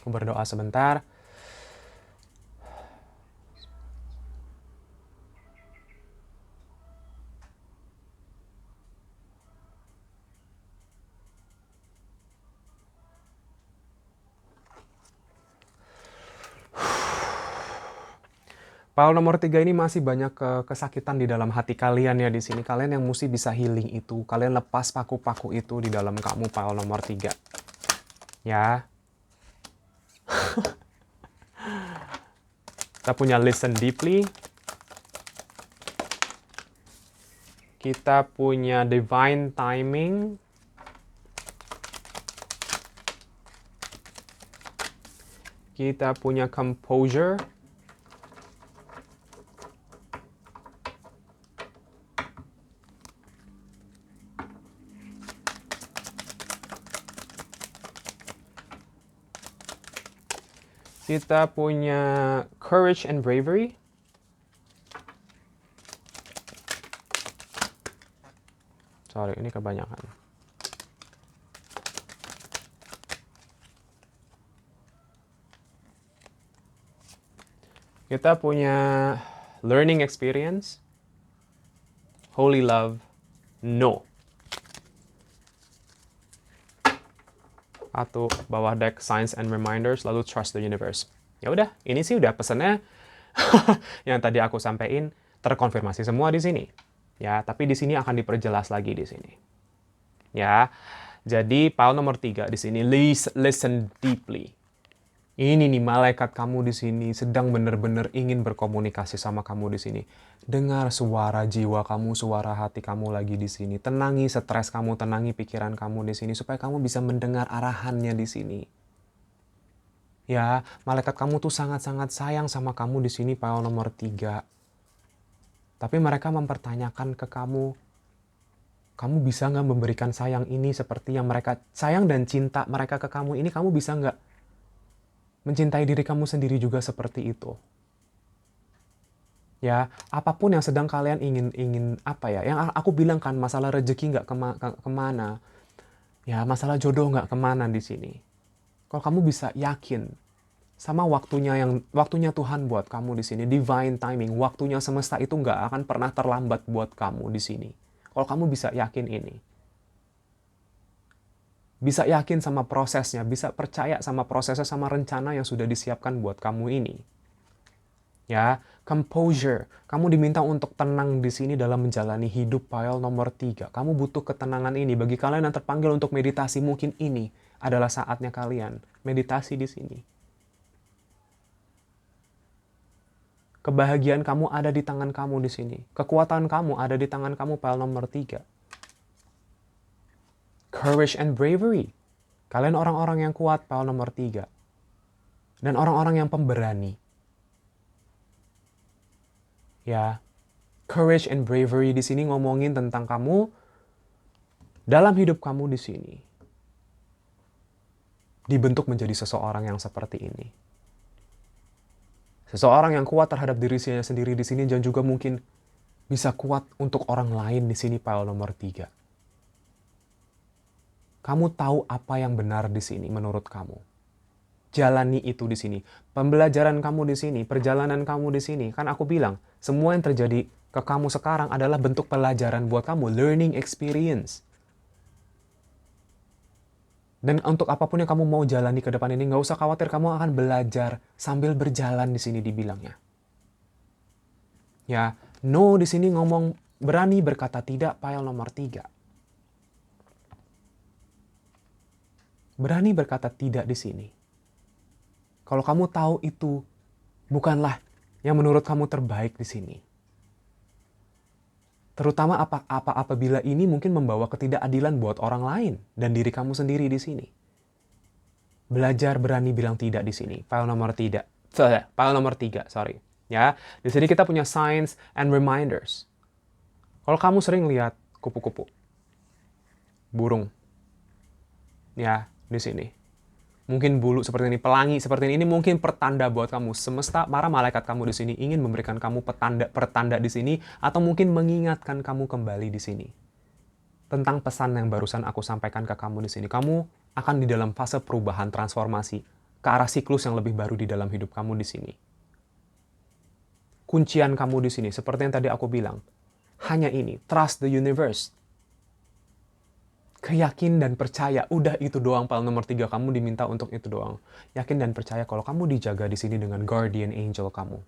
Aku berdoa sebentar. Pile nomor 3 ini masih banyak kesakitan di dalam hati kalian ya di sini. Kalian yang mesti bisa healing itu. Kalian lepas paku-paku itu di dalam kamu, pile nomor 3. Ya. Kita punya listen deeply. Kita punya divine timing. Kita punya composure. Kita punya courage and bravery. Sorry, ini kebanyakan. Kita punya learning experience, holy love, no. Atau bawah deck science and reminders, lalu trust the universe. Ya udah, ini sih udah pesannya yang tadi aku sampaikan terkonfirmasi semua di sini. Ya, tapi di sini akan diperjelas lagi di sini. Ya. Jadi pile nomor 3 di sini listen deeply. Ini nih malaikat kamu di sini sedang benar-benar ingin berkomunikasi sama kamu di sini. Dengar suara jiwa kamu, suara hati kamu lagi di sini. Tenangi stres kamu, tenangi pikiran kamu di sini supaya kamu bisa mendengar arahannya di sini. Ya, malaikat kamu tuh sangat-sangat sayang sama kamu di sini, file nomor 3. Tapi mereka mempertanyakan ke kamu, kamu bisa nggak memberikan sayang ini seperti yang mereka sayang dan cinta mereka ke kamu ini, kamu bisa nggak mencintai diri kamu sendiri juga seperti itu? Ya, apapun yang sedang kalian ingin apa ya? Yang aku bilang kan masalah rezeki nggak kemana, ya masalah jodoh nggak kemana di sini. Kalau kamu bisa yakin sama waktunya Tuhan buat kamu di sini, divine timing, waktunya semesta itu nggak akan pernah terlambat buat kamu di sini. Kalau kamu bisa yakin ini, bisa yakin sama prosesnya, bisa percaya sama prosesnya, sama rencana yang sudah disiapkan buat kamu ini. Ya, composure. Kamu diminta untuk tenang di sini dalam menjalani hidup, file nomor 3. Kamu butuh ketenangan ini. Bagi kalian yang terpanggil untuk meditasi, mungkin ini adalah saatnya kalian meditasi di sini. Kebahagiaan kamu ada di tangan kamu di sini. Kekuatan kamu ada di tangan kamu, file nomor 3. Courage and bravery. Kalian orang-orang yang kuat, file nomor 3. Dan orang-orang yang pemberani. Ya, courage and bravery di sini ngomongin tentang kamu dalam hidup kamu di sini. Dibentuk menjadi seseorang yang seperti ini. Seseorang yang kuat terhadap dirinya sendiri di sini dan juga mungkin bisa kuat untuk orang lain di sini, file nomor 3. Kamu tahu apa yang benar di sini menurut kamu. Jalani itu di sini. Pembelajaran kamu di sini, perjalanan kamu di sini. Kan aku bilang, semua yang terjadi ke kamu sekarang adalah bentuk pelajaran buat kamu, learning experience. Dan untuk apapun yang kamu mau jalani ke depan ini, nggak usah khawatir, kamu akan belajar sambil berjalan di sini dibilangnya. Ya, no di sini ngomong berani berkata tidak, file nomor 3. Berani berkata tidak di sini. Kalau kamu tahu itu bukanlah yang menurut kamu terbaik di sini. Terutama apabila ini mungkin membawa ketidakadilan buat orang lain dan diri kamu sendiri di sini. Belajar berani bilang tidak di sini. File nomor 3. File nomor 3, sorry. Ya, di sini kita punya signs and reminders. Kalau kamu sering lihat kupu-kupu, burung, ya, di sini. Mungkin bulu seperti ini, pelangi seperti ini mungkin pertanda buat kamu. Semesta, para malaikat kamu di sini ingin memberikan kamu pertanda di sini, atau mungkin mengingatkan kamu kembali di sini. Tentang pesan yang barusan aku sampaikan ke kamu di sini. Kamu akan di dalam fase perubahan transformasi ke arah siklus yang lebih baru di dalam hidup kamu di sini. Kuncian kamu di sini, seperti yang tadi aku bilang, hanya ini, trust the universe. Yakin dan percaya, udah itu doang, file nomor 3, kamu diminta untuk itu doang. Yakin dan percaya kalau kamu dijaga di sini dengan guardian angel kamu.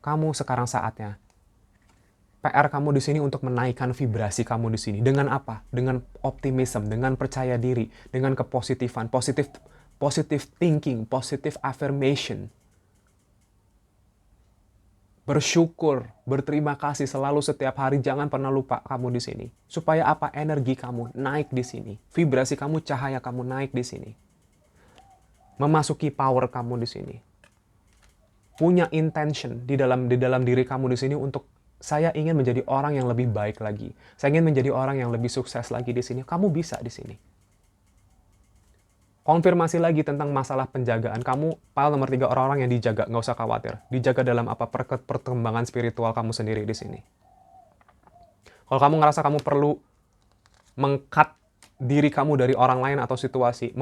Kamu sekarang saatnya. PR kamu di sini untuk menaikkan vibrasi kamu di sini. Dengan apa? Dengan optimism, dengan percaya diri, dengan kepositifan, positive thinking, positive affirmation. Bersyukur, berterima kasih selalu setiap hari, jangan pernah lupa kamu di sini. Supaya apa? Energi kamu naik di sini. Vibrasi kamu, cahaya kamu naik di sini. Memasuki power kamu di sini. Punya intention di dalam diri kamu di sini untuk saya ingin menjadi orang yang lebih baik lagi. Saya ingin menjadi orang yang lebih sukses lagi di sini. Kamu bisa di sini. Konfirmasi lagi tentang masalah penjagaan. Kamu, file nomor 3, orang-orang yang dijaga. Nggak usah khawatir. Dijaga dalam apa? Perkembangan spiritual kamu sendiri di sini. Kalau kamu ngerasa kamu perlu meng-cut diri kamu dari orang lain atau situasi,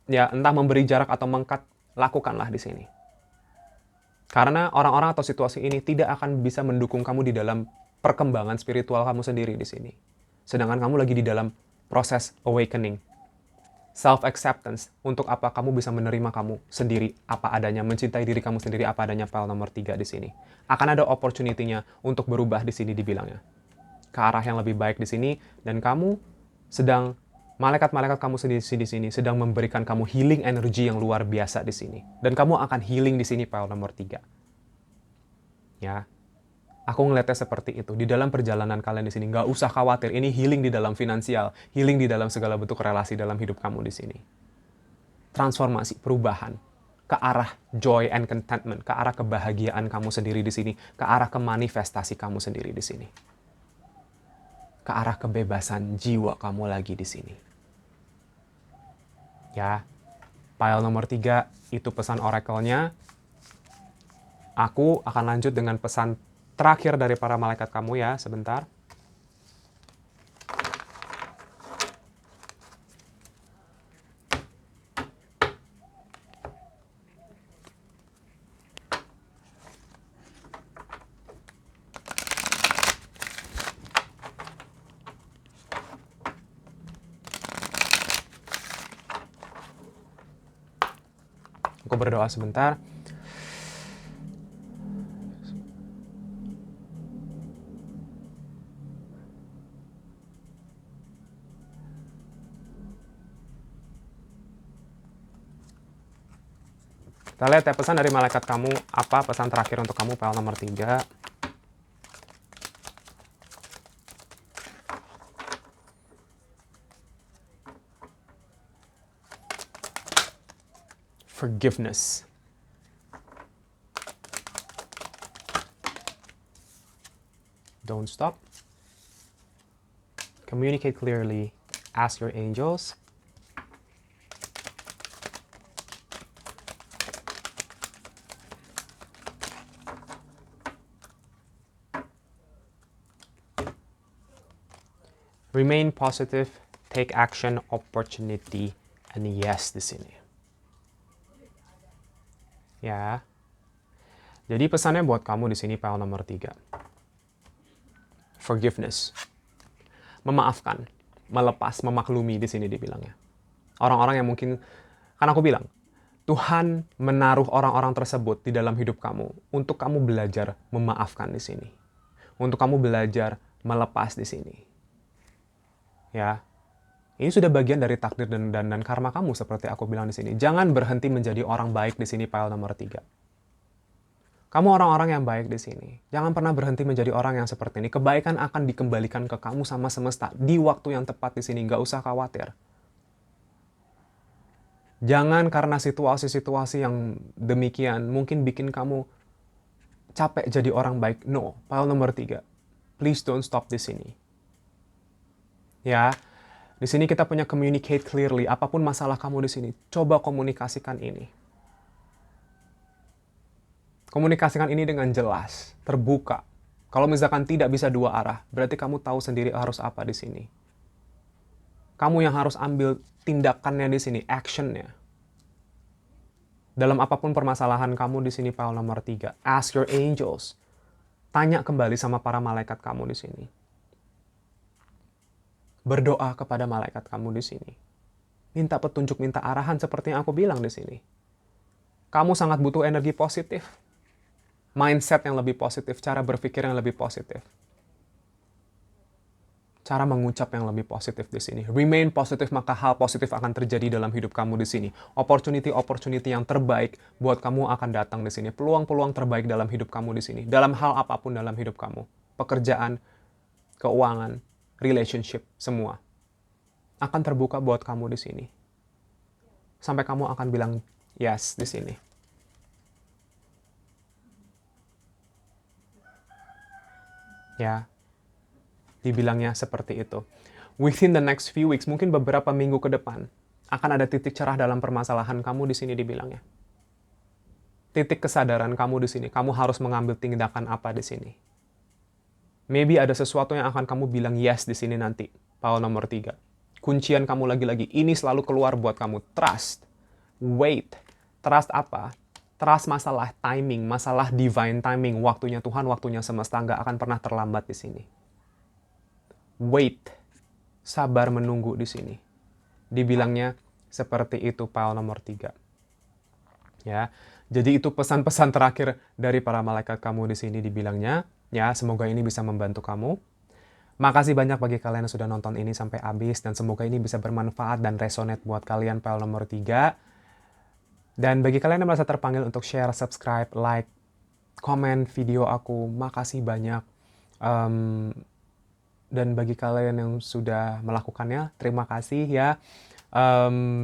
ya entah memberi jarak atau meng-cut, lakukanlah di sini. Karena orang-orang atau situasi ini tidak akan bisa mendukung kamu di dalam perkembangan spiritual kamu sendiri di sini. Sedangkan kamu lagi di dalam proses awakening. Self-acceptance, untuk apa kamu bisa menerima kamu sendiri apa adanya, mencintai diri kamu sendiri apa adanya, file nomor 3 di sini. Akan ada opportunity-nya untuk berubah di sini dibilangnya. Ke arah yang lebih baik di sini, dan kamu sedang Malaikat-malaikat kamu di sini sedang memberikan kamu healing energy yang luar biasa di sini. Dan kamu akan healing di sini, pile nomor 3. Ya, aku ngeliatnya seperti itu. Di dalam perjalanan kalian di sini, nggak usah khawatir. Ini healing di dalam finansial, healing di dalam segala bentuk relasi dalam hidup kamu di sini. Transformasi, perubahan ke arah joy and contentment, ke arah kebahagiaan kamu sendiri di sini, ke arah kemanifestasi kamu sendiri di sini, ke arah kebebasan jiwa kamu lagi di sini. Ya, pile nomor 3 itu pesan oracle-nya. Aku akan lanjut dengan pesan terakhir dari para malaikat kamu ya, sebentar. Aku berdoa sebentar. Kita lihat ya pesan dari malaikat kamu, apa pesan terakhir untuk kamu, pile nomor 3. Forgiveness. Don't stop. Communicate clearly. Ask your angels. Remain positive, take action, opportunity, and yes di sini. Ya. Jadi pesannya buat kamu di sini, pile nomor 3. Forgiveness. Memaafkan, melepas, memaklumi di sini dibilangnya. Orang-orang yang mungkin, kan aku bilang, Tuhan menaruh orang-orang tersebut di dalam hidup kamu untuk kamu belajar memaafkan di sini. Untuk kamu belajar melepas di sini. Ya. Ini sudah bagian dari takdir dan karma kamu seperti aku bilang di sini. Jangan berhenti menjadi orang baik di sini, pile nomor 3. Kamu orang-orang yang baik di sini. Jangan pernah berhenti menjadi orang yang seperti ini. Kebaikan akan dikembalikan ke kamu sama semesta di waktu yang tepat di sini. Nggak usah khawatir. Jangan karena situasi-situasi yang demikian mungkin bikin kamu capek jadi orang baik. No, pile nomor 3. Please don't stop di sini. Ya, di sini kita punya communicate clearly. Apapun masalah kamu di sini, coba komunikasikan ini. Komunikasikan ini dengan jelas, terbuka. Kalau misalkan tidak bisa dua arah, berarti kamu tahu sendiri harus apa di sini. Kamu yang harus ambil tindakannya di sini, actionnya. Dalam apapun permasalahan kamu di sini, pile nomor 3. Ask your angels. Tanya kembali sama para malaikat kamu di sini. Berdoa kepada malaikat kamu di sini. Minta petunjuk, minta arahan seperti yang aku bilang di sini. Kamu sangat butuh energi positif. Mindset yang lebih positif, cara berpikir yang lebih positif. Cara mengucap yang lebih positif di sini. Remain positif, maka hal positif akan terjadi dalam hidup kamu di sini. Opportunity yang terbaik buat kamu akan datang di sini. Peluang-peluang terbaik dalam hidup kamu di sini. Dalam hal apapun dalam hidup kamu. Pekerjaan, keuangan, relationship, semua akan terbuka buat kamu di sini. Sampai kamu akan bilang yes di sini. Ya, dibilangnya seperti itu. Within the next few weeks, mungkin beberapa minggu ke depan, akan ada titik cerah dalam permasalahan kamu di sini dibilangnya. Titik kesadaran kamu di sini, kamu harus mengambil tindakan apa di sini. Maybe ada sesuatu yang akan kamu bilang yes di sini nanti, pile nomor 3. Kuncian kamu lagi-lagi, ini selalu keluar buat kamu. Trust. Wait. Trust apa? Trust masalah timing, masalah divine timing. Waktunya Tuhan, waktunya semesta, nggak akan pernah terlambat di sini. Wait. Sabar menunggu di sini. Dibilangnya seperti itu, pile nomor 3. Ya, jadi itu pesan-pesan terakhir dari para malaikat kamu di sini dibilangnya. Ya, semoga ini bisa membantu kamu. Makasih banyak bagi kalian yang sudah nonton ini sampai habis, dan semoga ini bisa bermanfaat dan resonate buat kalian file nomor 3. Dan bagi kalian yang merasa terpanggil untuk share, subscribe, like, komen video aku, makasih banyak. Dan bagi kalian yang sudah melakukannya, terima kasih ya.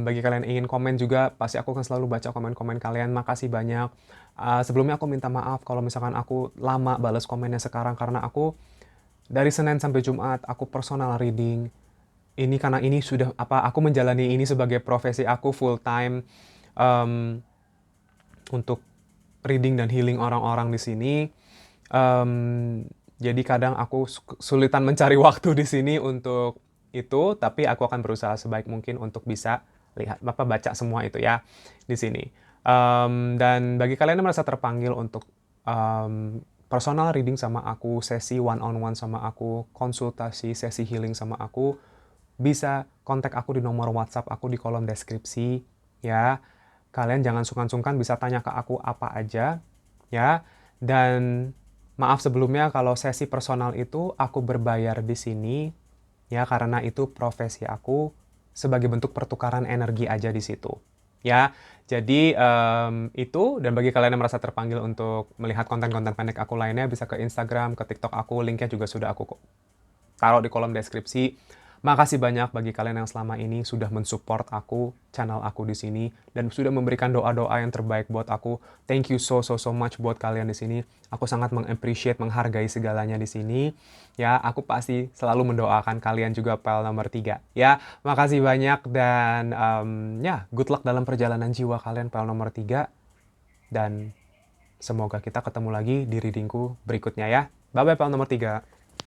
Bagi kalian yang ingin komen juga, pasti aku akan selalu baca komen-komen kalian. Makasih banyak. Sebelumnya aku minta maaf kalau misalkan aku lama balas komennya sekarang, karena aku dari Senin sampai Jumat aku personal reading. Ini karena ini sudah aku menjalani ini sebagai profesi aku full time, untuk reading dan healing orang-orang di sini. Jadi kadang aku sulitan mencari waktu di sini untuk itu, tapi aku akan berusaha sebaik mungkin untuk bisa baca semua itu ya di sini. Dan bagi kalian yang merasa terpanggil untuk personal reading sama aku, sesi one on one sama aku, konsultasi, sesi healing sama aku, bisa kontak aku di nomor WhatsApp aku di kolom deskripsi ya. Kalian jangan sungkan-sungkan bisa tanya ke aku apa aja ya. Dan maaf sebelumnya kalau sesi personal itu aku berbayar di sini ya, karena itu profesi aku, sebagai bentuk pertukaran energi aja di situ. Ya, jadi itu. Dan bagi kalian yang merasa terpanggil untuk melihat konten-konten pendek aku lainnya, bisa ke Instagram, ke TikTok aku, linknya juga sudah aku taruh di kolom deskripsi. Makasih banyak bagi kalian yang selama ini sudah mensupport aku, channel aku di sini, dan sudah memberikan doa-doa yang terbaik buat aku. Thank you so much buat kalian di sini. Aku sangat mengappreciate, menghargai segalanya di sini. Ya, aku pasti selalu mendoakan kalian juga file nomor 3. Ya, makasih banyak dan ya, good luck dalam perjalanan jiwa kalian file nomor 3. Dan semoga kita ketemu lagi di readingku berikutnya ya. Bye-bye file nomor 3.